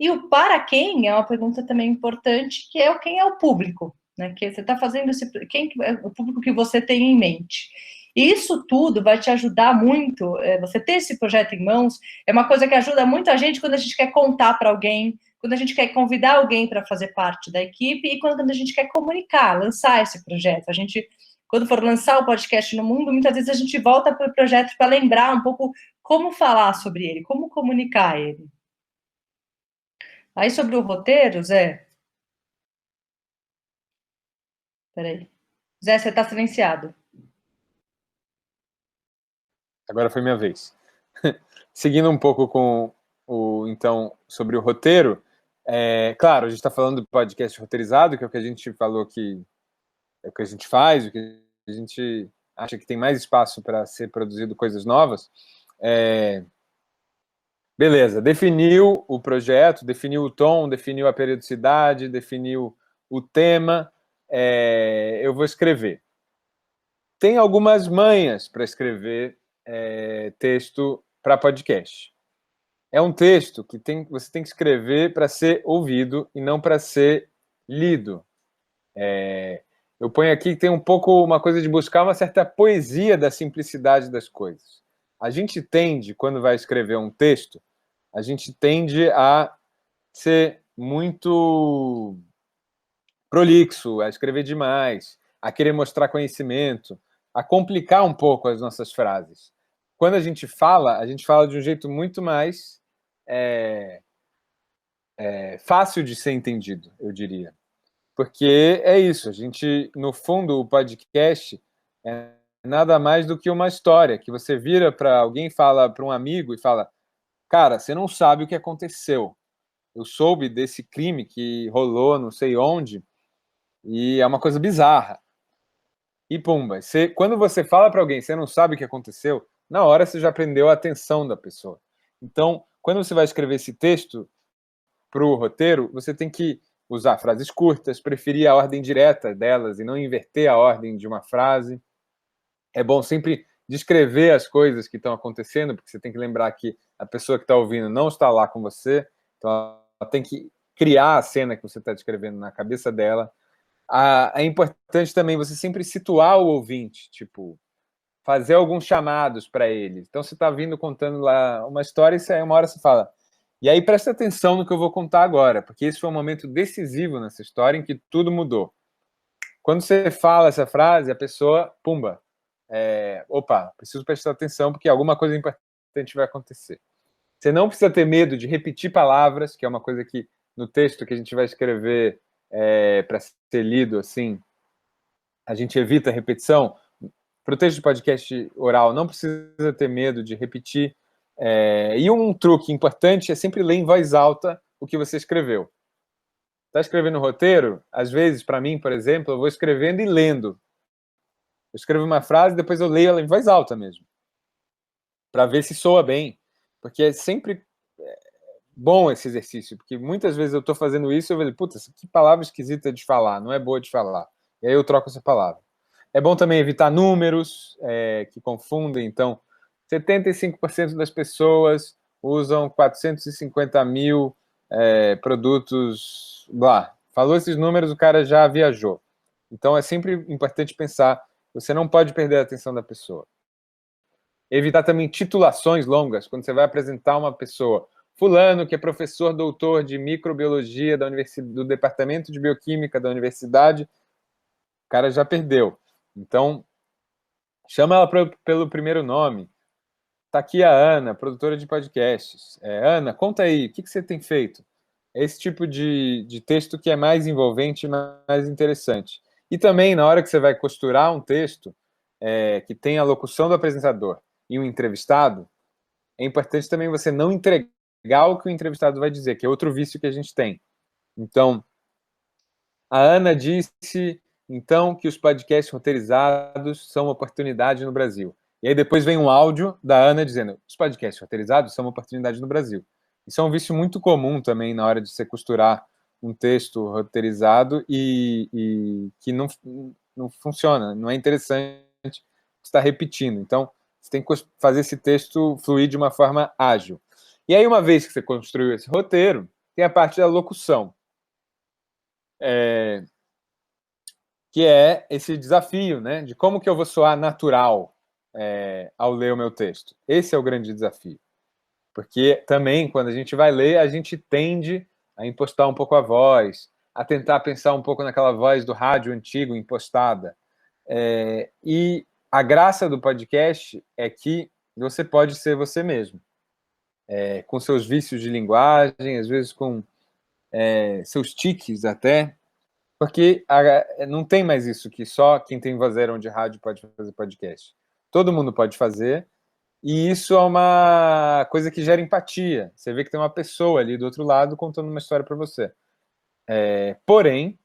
E o para quem é uma pergunta também importante, que é quem é o público, né? Que você está fazendo quem é o público que você tem em mente. E isso tudo vai te ajudar muito. Você ter esse projeto em mãos é uma coisa que ajuda muito a gente quando a gente quer contar para alguém, quando a gente quer convidar alguém para fazer parte da equipe e quando a gente quer comunicar, lançar esse projeto. A gente, quando for lançar o podcast no mundo, muitas vezes a gente volta para o projeto para lembrar um pouco como falar sobre ele, como comunicar ele. Aí sobre o roteiro, Zé. Peraí. Zé, você está silenciado.
Agora foi minha vez. Seguindo um pouco com então, sobre o roteiro, claro, a gente está falando do podcast roteirizado, que é o que a gente falou que é o que a gente faz, o que a gente acha que tem mais espaço para ser produzido coisas novas. Beleza, definiu o projeto, definiu o tom, definiu a periodicidade, definiu o tema, eu vou escrever. Tem algumas manhas para escrever texto para podcast. É um texto que você tem que escrever para ser ouvido e não para ser lido. Eu ponho aqui que tem um pouco uma coisa de buscar uma certa poesia da simplicidade das coisas. A gente tende, quando vai escrever um texto, a gente tende a ser muito prolixo, a escrever demais, a querer mostrar conhecimento, a complicar um pouco as nossas frases. Quando a gente fala de um jeito muito mais fácil de ser entendido, eu diria. Porque é isso, a gente, no fundo, o podcast é nada mais do que uma história, que você vira para alguém, fala para um amigo e fala, cara, você não sabe o que aconteceu. Eu soube desse crime que rolou não sei onde, e é uma coisa bizarra. E pumba, quando você fala para alguém, você não sabe o que aconteceu, na hora você já prendeu a atenção da pessoa. Então, quando você vai escrever esse texto para o roteiro, você tem que usar frases curtas, preferir a ordem direta delas e não inverter a ordem de uma frase. É bom sempre descrever as coisas que estão acontecendo, porque você tem que lembrar que a pessoa que está ouvindo não está lá com você, então ela tem que criar a cena que você está descrevendo na cabeça dela. É importante também você sempre situar o ouvinte, tipo, fazer alguns chamados para ele. Então, você está vindo contando lá uma história e aí uma hora você fala, e aí presta atenção no que eu vou contar agora, porque esse foi um momento decisivo nessa história em que tudo mudou. Quando você fala essa frase, a pessoa, pumba, opa, preciso prestar atenção porque alguma coisa importante vai acontecer. Você não precisa ter medo de repetir palavras, que é uma coisa que no texto que a gente vai escrever para ser lido, assim, a gente evita a repetição. Para o texto de podcast oral, não precisa ter medo de repetir. E um truque importante é sempre ler em voz alta o que você escreveu. Está escrevendo roteiro? Às vezes, para mim, por exemplo, eu vou escrevendo e lendo. Eu escrevo uma frase e depois eu leio ela em voz alta mesmo, para ver se soa bem. Porque é sempre bom esse exercício, porque muitas vezes eu estou fazendo isso e eu vejo, puta, que palavra esquisita de falar, não é boa de falar. E aí eu troco essa palavra. É bom também evitar números que confundem. Então, 75% das pessoas usam 450 mil produtos. Blá. Falou esses números, o cara já viajou. Então, é sempre importante pensar, você não pode perder a atenção da pessoa. Evitar também titulações longas, quando você vai apresentar uma pessoa. Fulano, que é professor doutor de microbiologia do Departamento de Bioquímica da universidade, o cara já perdeu. Então, chama ela pelo primeiro nome. Está aqui a Ana, produtora de podcasts. Ana, conta aí, o que você tem feito? É esse tipo de texto que é mais envolvente e mais interessante. E também, na hora que você vai costurar um texto que tem a locução do apresentador e um entrevistado, é importante também você não entregar o que o entrevistado vai dizer, que é outro vício que a gente tem. Então, a Ana disse então que os podcasts roteirizados são uma oportunidade no Brasil. E aí depois vem um áudio da Ana dizendo, os podcasts roteirizados são uma oportunidade no Brasil. Isso é um vício muito comum também na hora de você costurar um texto roteirizado e que não funciona, não é interessante estar repetindo. Então, você tem que fazer esse texto fluir de uma forma ágil. E aí, uma vez que você construiu esse roteiro, tem a parte da locução, que é esse desafio, né, de como que eu vou soar natural ao ler o meu texto. Esse é o grande desafio. Porque também, quando a gente vai ler, a gente tende a impostar um pouco a voz, a tentar pensar um pouco naquela voz do rádio antigo, impostada. E a graça do podcast é que você pode ser você mesmo, com seus vícios de linguagem, às vezes com seus tiques até, porque não tem mais isso que só quem tem vozeirão de rádio pode fazer podcast. Todo mundo pode fazer, e isso é uma coisa que gera empatia. Você vê que tem uma pessoa ali do outro lado contando uma história para você. Porém,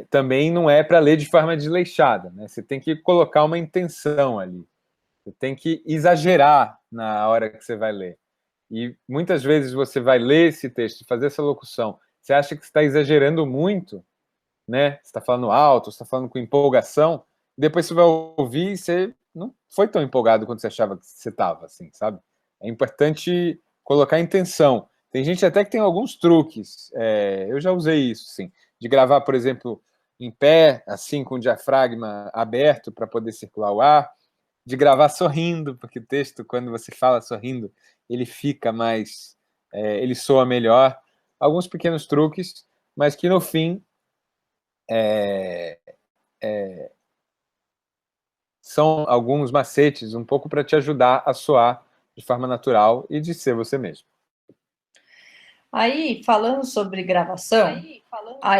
também não é para ler de forma desleixada, né? Você tem que colocar uma intenção ali. Você tem que exagerar na hora que você vai ler. E muitas vezes você vai ler esse texto, fazer essa locução, você acha que está exagerando muito, né? Você está falando alto, você está falando com empolgação, e depois você vai ouvir e você não foi tão empolgado quanto você achava que você estava, assim, sabe? É importante colocar intenção. Tem gente até que tem alguns truques, eu já usei isso, sim, de gravar, por exemplo, em pé, assim, com o diafragma aberto para poder circular o ar, de gravar sorrindo, porque o texto, quando você fala sorrindo, ele fica mais, ele soa melhor. Alguns pequenos truques, mas que no fim são alguns macetes um pouco para te ajudar a soar de forma natural e de ser você mesmo.
Aí, falando sobre gravação,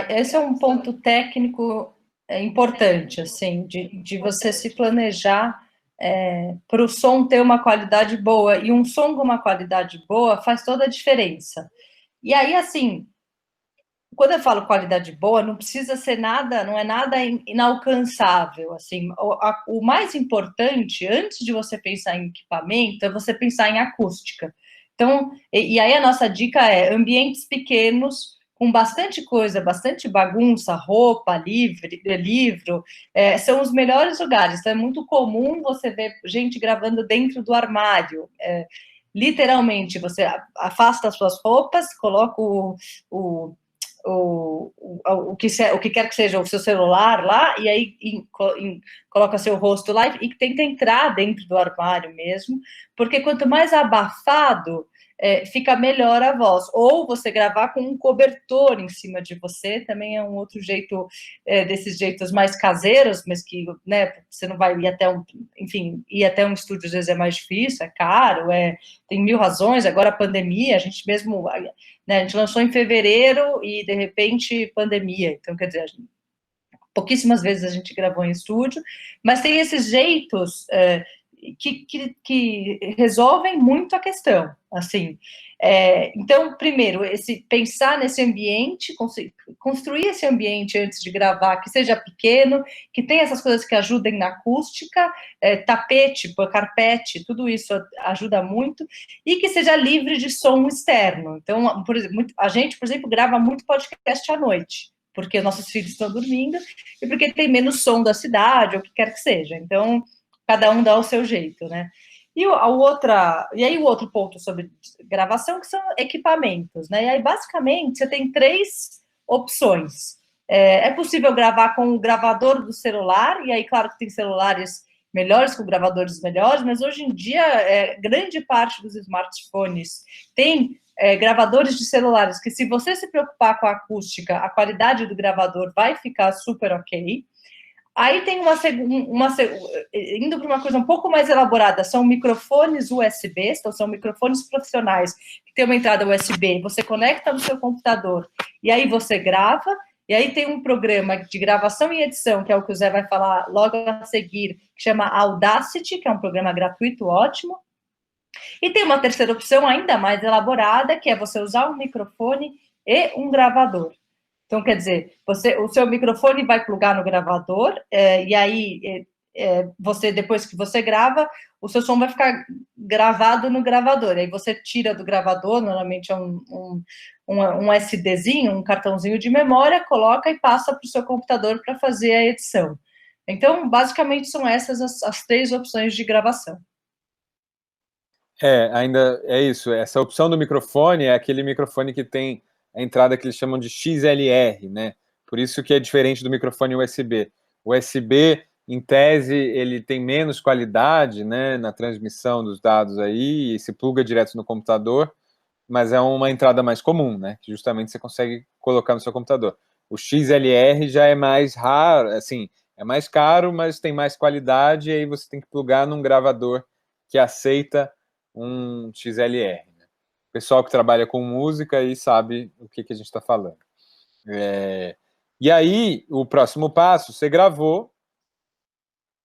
esse é um ponto técnico importante, assim, de você se planejar para o som ter uma qualidade boa, e um som com uma qualidade boa faz toda a diferença. E aí, assim, quando eu falo qualidade boa, não precisa ser nada, não é nada inalcançável, assim, o mais importante, antes de você pensar em equipamento, é você pensar em acústica. Então, e aí a nossa dica é ambientes pequenos, com bastante coisa, bastante bagunça, roupa, livro, são os melhores lugares. Então, é muito comum você ver gente gravando dentro do armário. Literalmente, você afasta as suas roupas, coloca o que quer que seja o seu celular lá, e aí coloca seu rosto lá e tenta entrar dentro do armário mesmo, porque quanto mais abafado, fica melhor a voz. Ou você gravar com um cobertor em cima de você, também é um outro jeito, desses jeitos mais caseiros, mas que, né, você não vai ir até ir até um estúdio às vezes é mais difícil, é caro, tem mil razões. Agora a pandemia, a gente mesmo, né, a gente lançou em fevereiro e de repente pandemia, então quer dizer, pouquíssimas vezes a gente gravou em estúdio, mas tem esses jeitos que resolvem muito a questão, assim. Então, primeiro, pensar nesse ambiente, construir esse ambiente antes de gravar, que seja pequeno, que tenha essas coisas que ajudem na acústica, tapete, carpete, tudo isso ajuda muito, e que seja livre de som externo. Então, por exemplo, a gente, por exemplo, grava muito podcast à noite, porque nossos filhos estão dormindo e porque tem menos som da cidade, ou o que quer que seja. Então, cada um dá o seu jeito, né? E aí o outro ponto sobre gravação, que são equipamentos, né? E aí, basicamente, você tem 3 opções. É possível gravar com o gravador do celular, e aí, claro que tem celulares melhores com gravadores melhores, mas hoje em dia, grande parte dos smartphones tem gravadores de celulares que, se você se preocupar com a acústica, a qualidade do gravador vai ficar super ok. Aí tem indo para uma coisa um pouco mais elaborada, são microfones USB, então são microfones profissionais que tem uma entrada USB, você conecta no seu computador e aí você grava, e aí tem um programa de gravação e edição, que é o que o Zé vai falar logo a seguir, que chama Audacity, que é um programa gratuito ótimo. E tem uma terceira opção ainda mais elaborada, que é você usar um microfone e um gravador. Então, quer dizer, o seu microfone vai plugar no gravador, e aí depois que você grava, o seu som vai ficar gravado no gravador. Aí você tira do gravador, normalmente é um SDzinho, um cartãozinho de memória, coloca e passa para o seu computador para fazer a edição. Então, basicamente, são essas as 3 opções de gravação.
Ainda é isso. Essa opção do microfone é aquele microfone que tem a entrada que eles chamam de XLR, né? Por isso que é diferente do microfone USB. O USB, em tese, ele tem menos qualidade, né, na transmissão dos dados aí, e se pluga direto no computador, mas é uma entrada mais comum, né? Que justamente você consegue colocar no seu computador. O XLR já é mais raro, assim, é mais caro, mas tem mais qualidade, e aí você tem que plugar num gravador que aceita um XLR. Né? O pessoal que trabalha com música aí sabe o que a gente está falando. E aí, o próximo passo, você gravou,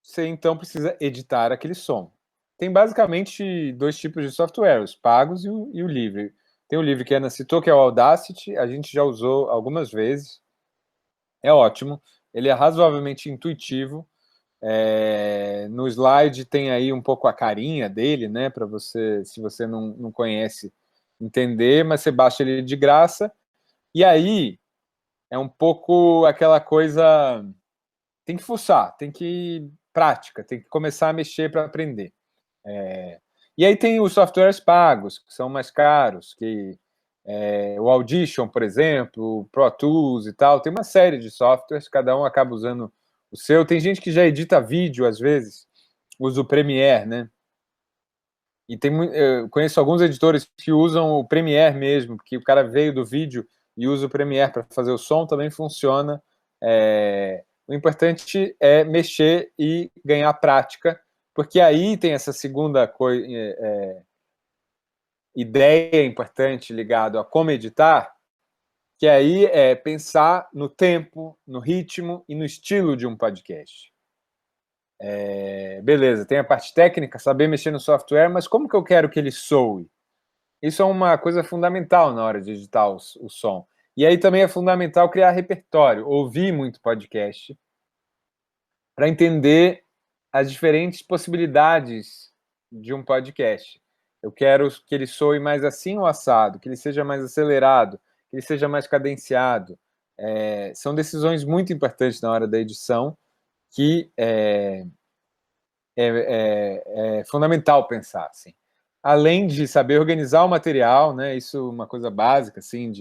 você então precisa editar aquele som. Tem basicamente 2 tipos de software, os pagos e o livre. Tem o livre que a Ana citou, que é o Audacity, a gente já usou algumas vezes, é ótimo, ele é razoavelmente intuitivo, no slide tem aí um pouco a carinha dele, né, para você, se você não conhece, entender, mas você baixa ele de graça, e aí é um pouco aquela coisa, tem que fuçar, tem que prática, tem que começar a mexer para aprender. E aí tem os softwares pagos, que são mais caros, que o Audition, por exemplo, o Pro Tools e tal, tem uma série de softwares, cada um acaba usando o seu. Tem gente que já edita vídeo, às vezes, usa o Premiere, né? E eu conheço alguns editores que usam o Premiere mesmo, porque o cara veio do vídeo e usa o Premiere para fazer o som, também funciona. O importante é mexer e ganhar prática, porque aí tem essa segunda ideia importante ligado a como editar, que aí é pensar no tempo, no ritmo e no estilo de um podcast. Beleza, tem a parte técnica, saber mexer no software, mas como que eu quero que ele soe? Isso é uma coisa fundamental na hora de editar o som. E aí também é fundamental criar repertório, ouvir muito podcast, para entender as diferentes possibilidades de um podcast. Eu quero que ele soe mais assim ou assado, que ele seja mais acelerado, que ele seja mais cadenciado. São decisões muito importantes na hora da edição que é fundamental pensar. Assim. Além de saber organizar o material, né, isso é uma coisa básica, assim,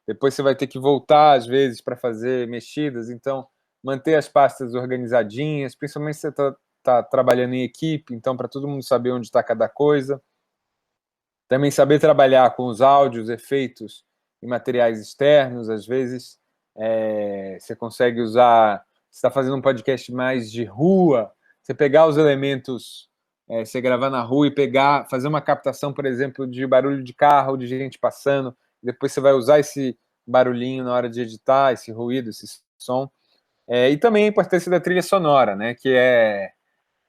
depois você vai ter que voltar, às vezes, para fazer mexidas, então manter as pastas organizadinhas, principalmente se você está trabalhando em equipe, então para todo mundo saber onde está cada coisa. Também saber trabalhar com os áudios, efeitos e materiais externos, às vezes você consegue usar, você está fazendo um podcast mais de rua, você pegar os elementos, você gravar na rua e fazer uma captação, por exemplo, de barulho de carro, de gente passando, depois você vai usar esse barulhinho na hora de editar, esse ruído, esse som. E também a importância da trilha sonora, né, que é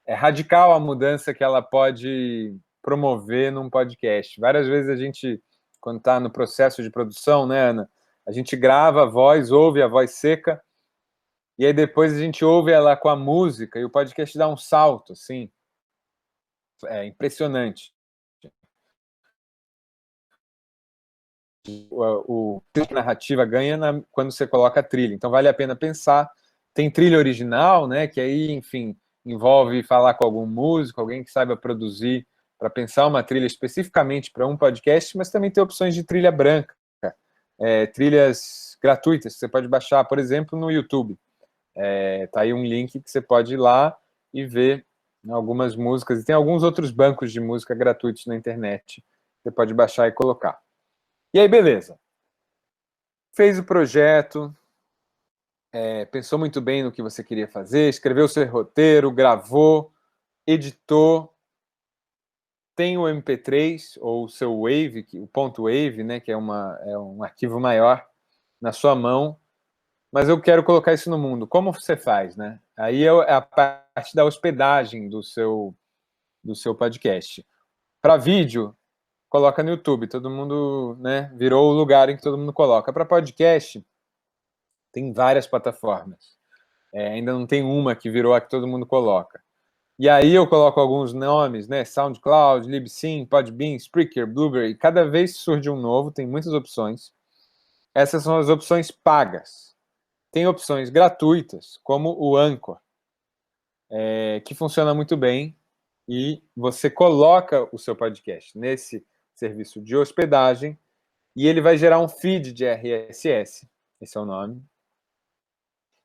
radical a mudança que ela pode promover num podcast. Várias vezes a gente, quando está no processo de produção, né, Ana, a gente grava a voz, ouve a voz seca, e aí depois a gente ouve ela com a música, e o podcast dá um salto, assim, impressionante. O narrativa ganha quando você coloca a trilha, então vale a pena pensar. Tem trilha original, né, que aí, enfim, envolve falar com algum músico, alguém que saiba produzir, para pensar uma trilha especificamente para um podcast, mas também tem opções de trilha branca, trilhas gratuitas que você pode baixar, por exemplo, no YouTube. Tá aí um link que você pode ir lá e ver algumas músicas, e tem alguns outros bancos de música gratuitos na internet, você pode baixar e colocar. E aí, beleza. Fez o projeto, pensou muito bem no que você queria fazer, escreveu seu roteiro, gravou, editou, tem o MP3 ou o seu Wave, o ponto .wave, né, que é um arquivo maior na sua mão, mas eu quero colocar isso no mundo. Como você faz, né? Aí é a parte da hospedagem do seu podcast. Para vídeo, coloca no YouTube, todo mundo, né, virou o lugar em que todo mundo coloca. Para podcast, Tem várias plataformas. Ainda não tem uma que virou a que todo mundo coloca. E aí eu coloco alguns nomes, né? SoundCloud, Libsyn, Podbean, Spreaker, Blueberry. Cada vez surge um novo, tem muitas opções. Essas são as opções pagas. Tem opções gratuitas, como o Anchor, que funciona muito bem. E você coloca o seu podcast nesse serviço de hospedagem e ele vai gerar um feed de RSS, esse é o nome,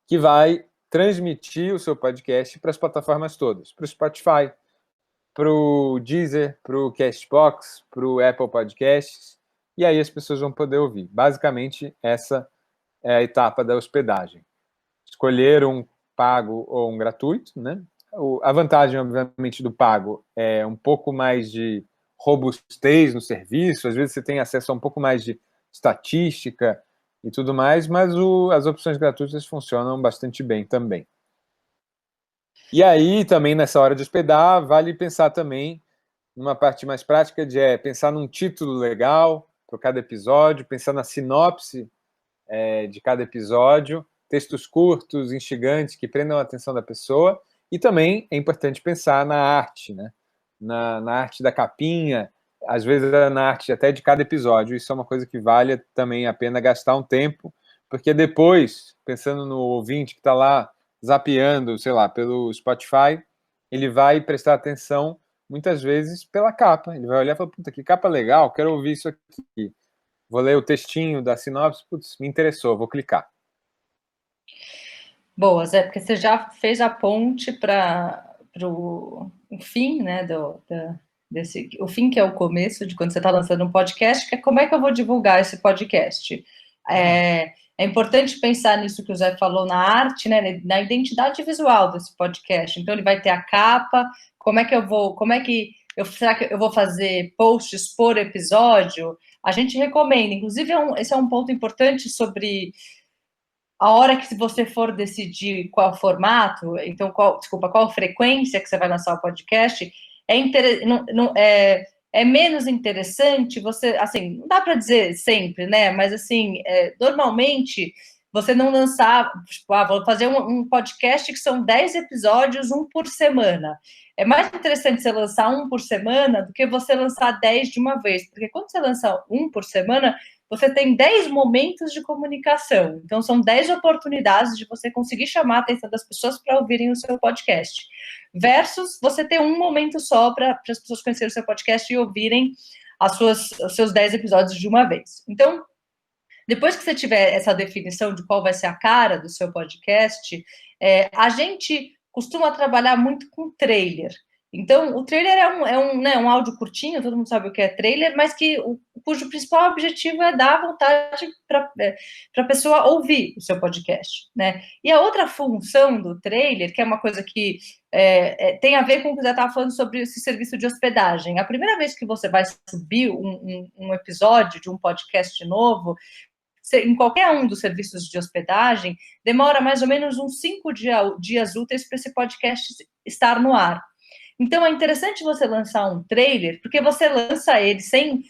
que vai transmitir o seu podcast para as plataformas todas, para o Spotify, para o Deezer, para o Castbox, para o Apple Podcasts, e aí as pessoas vão poder ouvir. Basicamente, essa é a etapa da hospedagem. Escolher um pago ou um gratuito, né? A vantagem, obviamente, do pago é um pouco mais de robustez no serviço, às vezes você tem acesso a um pouco mais de estatística e tudo mais, mas as opções gratuitas funcionam bastante bem também. E aí, também, nessa hora de hospedar, vale pensar também numa parte mais prática de pensar num título legal para cada episódio, pensar na sinopse de cada episódio, textos curtos, instigantes, que prendam a atenção da pessoa, e também é importante pensar na arte, né? Na arte da capinha, às vezes na arte até de cada episódio. Isso é uma coisa que vale também a pena gastar um tempo, porque depois, pensando no ouvinte que está lá zapeando, sei lá, pelo Spotify, ele vai prestar atenção muitas vezes pela capa. Ele vai olhar e falar, puta, que capa legal, quero ouvir isso aqui. Vou ler o textinho da sinopse, putz, me interessou, vou clicar.
Boas, porque você já fez a ponte para o fim, né, o fim que é o começo de quando você está lançando um podcast, que é como é que eu vou divulgar esse podcast. É importante pensar nisso que o Zé falou na arte, né, na identidade visual desse podcast. Então, ele vai ter a capa, será que eu vou fazer posts por episódio? A gente recomenda, inclusive, esse é um ponto importante sobre a hora que você for decidir qual formato, então, qual frequência que você vai lançar o podcast, é menos interessante você, assim, não dá para dizer sempre, né? Mas, assim, normalmente, você não lançar, tipo, vou fazer um podcast que são 10 episódios, um por semana. É mais interessante você lançar um por semana do que você lançar 10 de uma vez, porque quando você lança um por semana, você tem 10 momentos de comunicação. Então, são 10 oportunidades de você conseguir chamar a atenção das pessoas para ouvirem o seu podcast. Versus você ter um momento só para as pessoas conhecerem o seu podcast e ouvirem os seus 10 episódios de uma vez. Então, depois que você tiver essa definição de qual vai ser a cara do seu podcast, a gente costuma trabalhar muito com trailer. Então, o trailer um áudio curtinho, todo mundo sabe o que é trailer, mas cujo principal objetivo é dar vontade para a pessoa ouvir o seu podcast, né? E a outra função do trailer, que é uma coisa que tem a ver com o que você estava falando sobre esse serviço de hospedagem. A primeira vez que você vai subir um episódio de um podcast novo, em qualquer um dos serviços de hospedagem, demora mais ou menos uns 5 dias úteis para esse podcast estar no ar. Então, é interessante você lançar um trailer, porque você lança ele sem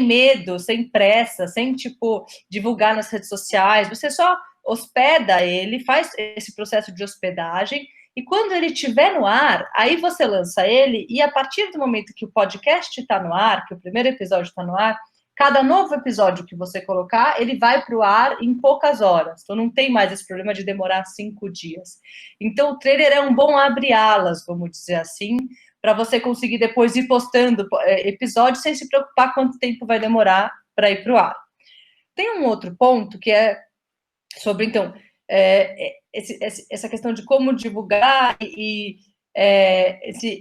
medo, sem pressa, sem, divulgar nas redes sociais. Você só hospeda ele, faz esse processo de hospedagem, e quando ele estiver no ar, aí você lança ele, e a partir do momento que o podcast está no ar, que o primeiro episódio está no ar, cada novo episódio que você colocar, ele vai para o ar em poucas horas. Então, não tem mais esse problema de demorar 5 dias. Então, o trailer é um bom abre-alas, vamos dizer assim, para você conseguir depois ir postando episódios sem se preocupar quanto tempo vai demorar para ir para o ar. Tem um outro ponto que é sobre, então, essa questão de como divulgar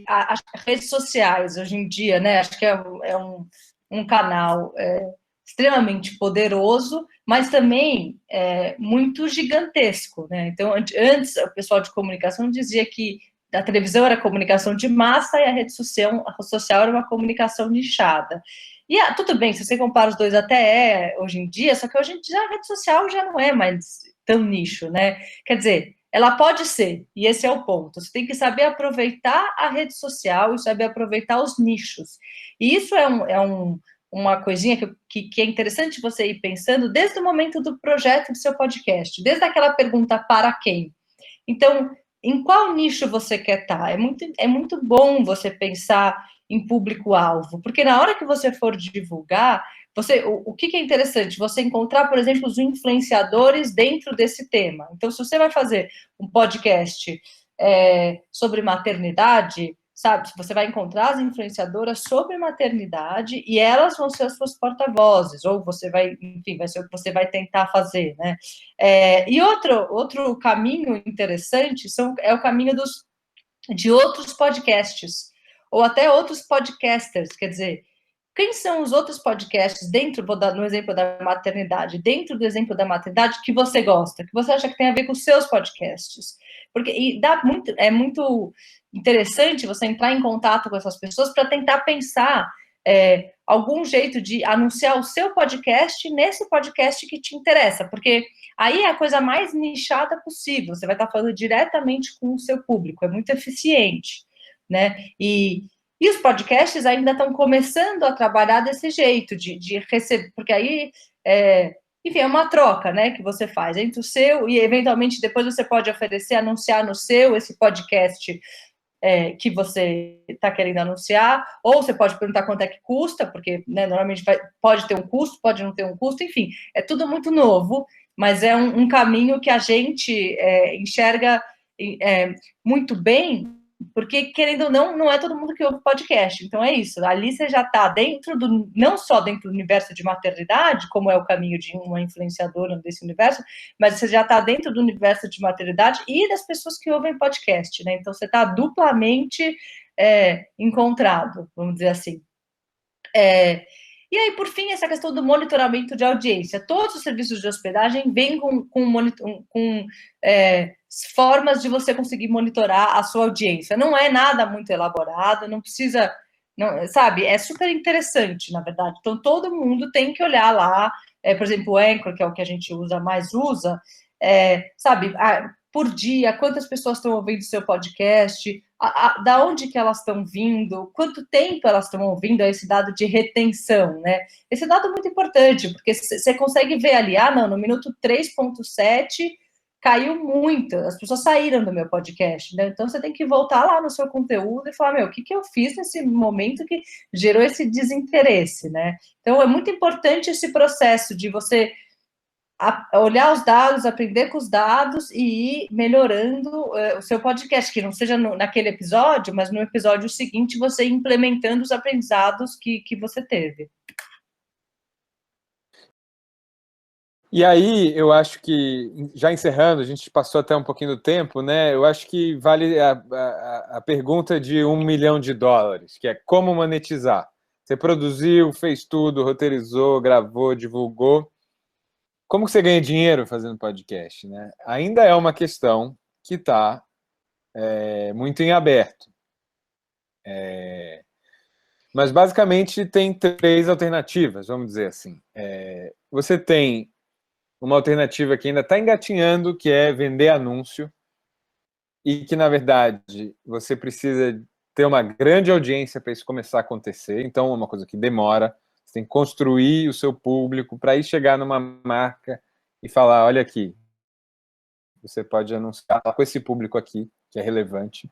as redes sociais hoje em dia, né? Acho que é um canal extremamente poderoso, mas também muito gigantesco, né? Então, antes, o pessoal de comunicação dizia que a televisão era comunicação de massa e a rede social era uma comunicação nichada. E tudo bem, se você compara os dois até hoje em dia, só que hoje em dia a rede social já não é mais tão nicho, né? Quer dizer, ela pode ser, e esse é o ponto. Você tem que saber aproveitar a rede social e saber aproveitar os nichos. E isso é um uma coisinha que é interessante você ir pensando desde o momento do projeto do seu podcast, desde aquela pergunta para quem. Então, em qual nicho você quer estar? É muito bom você pensar em público-alvo, porque na hora que você for divulgar, o que é interessante? Você encontrar, por exemplo, os influenciadores dentro desse tema. Então, se você vai fazer um podcast sobre maternidade, sabe? Você vai encontrar as influenciadoras sobre maternidade e elas vão ser as suas porta-vozes, ou você vai, enfim, vai ser o que você vai tentar fazer, né? E outro caminho interessante é o caminho de outros podcasts, ou até outros podcasters, quer dizer, quem são os outros podcasts dentro, vou dar no exemplo da maternidade, dentro do exemplo da maternidade que você gosta, que você acha que tem a ver com os seus podcasts? Porque é muito interessante você entrar em contato com essas pessoas para tentar pensar algum jeito de anunciar o seu podcast nesse podcast que te interessa, porque aí é a coisa mais nichada possível, você vai estar falando diretamente com o seu público, é muito eficiente, né? E os podcasts ainda estão começando a trabalhar desse jeito, de receber, porque aí, enfim, é uma troca, né, que você faz entre o seu e, eventualmente, depois você pode oferecer, anunciar no seu, esse podcast que você está querendo anunciar, ou você pode perguntar quanto é que custa, porque, né, normalmente pode ter um custo, pode não ter um custo, enfim, é tudo muito novo, mas é um caminho que a gente enxerga muito bem, porque, querendo ou não, não é todo mundo que ouve podcast. Então, é isso. Ali você já está dentro não só dentro do universo de maternidade, como é o caminho de uma influenciadora desse universo, mas você já está dentro do universo de maternidade e das pessoas que ouvem podcast, né? Então, você está duplamente encontrado, vamos dizer assim. E aí, por fim, essa questão do monitoramento de audiência. Todos os serviços de hospedagem vêm com formas de você conseguir monitorar a sua audiência. Não é nada muito elaborado, não precisa, não, sabe? É super interessante, na verdade. Então, todo mundo tem que olhar lá, por exemplo, o Anchor, que é o que a gente mais usa, sabe? Por dia, quantas pessoas estão ouvindo seu podcast, da onde que elas estão vindo, quanto tempo elas estão ouvindo, esse dado de retenção, né? Esse dado é muito importante, porque você consegue ver ali, não, no minuto 3.7 caiu muito, as pessoas saíram do meu podcast, né? Então você tem que voltar lá no seu conteúdo e falar, o que eu fiz nesse momento que gerou esse desinteresse, né? Então é muito importante esse processo de você olhar os dados, aprender com os dados e ir melhorando o seu podcast, que não seja naquele episódio, mas no episódio seguinte você implementando os aprendizados que você teve.
E aí, eu acho que, já encerrando, a gente passou até um pouquinho do tempo, né? Eu acho que vale a pergunta de $1 milhão, que é como monetizar. Você produziu, fez tudo, roteirizou, gravou, divulgou. Como você ganha dinheiro fazendo podcast, né? Ainda é uma questão que está muito em aberto. Mas, basicamente, tem 3 alternativas, vamos dizer assim. Você tem uma alternativa que ainda está engatinhando, que é vender anúncio, e que, na verdade, você precisa ter uma grande audiência para isso começar a acontecer. Então, é uma coisa que demora. Você tem que construir o seu público para ir chegar numa marca e falar, olha aqui, você pode anunciar com esse público aqui, que é relevante.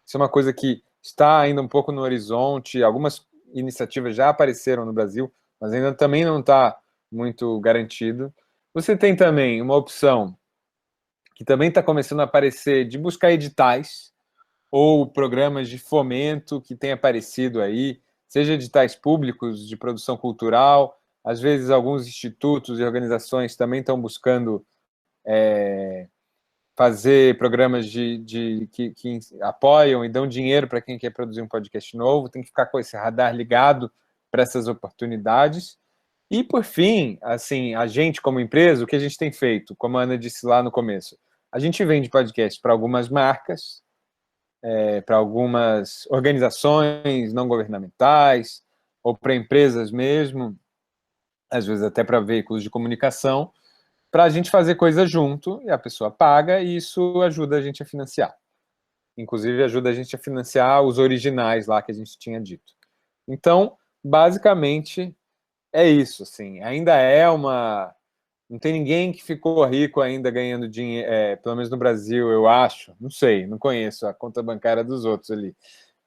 Isso é uma coisa que está ainda um pouco no horizonte. Algumas iniciativas já apareceram no Brasil, mas ainda também não está muito garantido. Você tem também uma opção que também está começando a aparecer de buscar editais ou programas de fomento que tem aparecido aí, seja editais públicos de produção cultural, às vezes alguns institutos e organizações também estão buscando fazer programas que apoiam e dão dinheiro para quem quer produzir um podcast novo, tem que ficar com esse radar ligado para essas oportunidades. E, por fim, assim, a gente, como empresa, o que a gente tem feito, como a Ana disse lá no começo, a gente vende podcast para algumas marcas, para algumas organizações não governamentais, ou para empresas mesmo, às vezes até para veículos de comunicação, para a gente fazer coisa junto, e a pessoa paga, e isso ajuda a gente a financiar. Inclusive, ajuda a gente a financiar os originais lá que a gente tinha dito. Então, basicamente, é isso, assim, ainda é uma... Não tem ninguém que ficou rico ainda ganhando dinheiro, pelo menos no Brasil, eu acho, não sei, não conheço a conta bancária dos outros ali,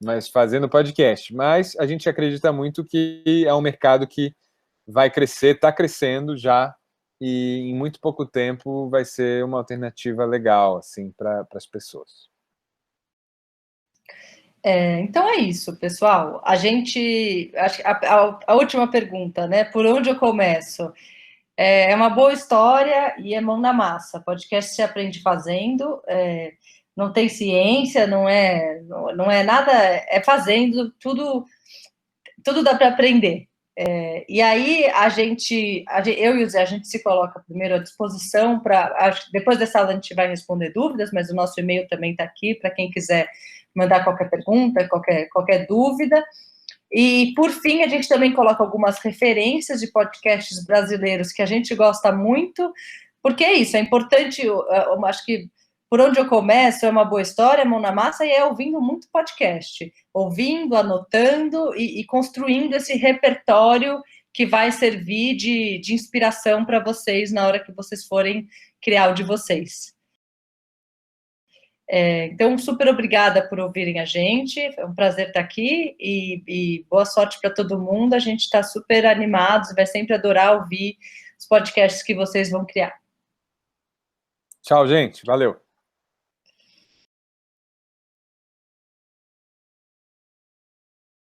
mas fazendo podcast. Mas a gente acredita muito que é um mercado que vai crescer, está crescendo já, e em muito pouco tempo vai ser uma alternativa legal assim para as pessoas.
Então é isso, pessoal. A última pergunta, né? Por onde eu começo? É uma boa história e é mão na massa. Podcast se aprende fazendo, não tem ciência, não é nada, é fazendo, tudo dá para aprender. E aí eu e o Zé, a gente se coloca primeiro à disposição para. Depois dessa aula a gente vai responder dúvidas, mas o nosso e-mail também está aqui para quem quiser mandar qualquer pergunta, qualquer dúvida. E, por fim, a gente também coloca algumas referências de podcasts brasileiros que a gente gosta muito, porque é isso, é importante, eu acho que por onde eu começo é uma boa história, mão na massa, e é ouvindo muito podcast, ouvindo, anotando e construindo esse repertório que vai servir de inspiração para vocês na hora que vocês forem criar o de vocês. Então, super obrigada por ouvirem a gente, é um prazer estar aqui e boa sorte para todo mundo. A gente está super animados, vai sempre adorar ouvir os podcasts que vocês vão criar.
Tchau, gente. Valeu.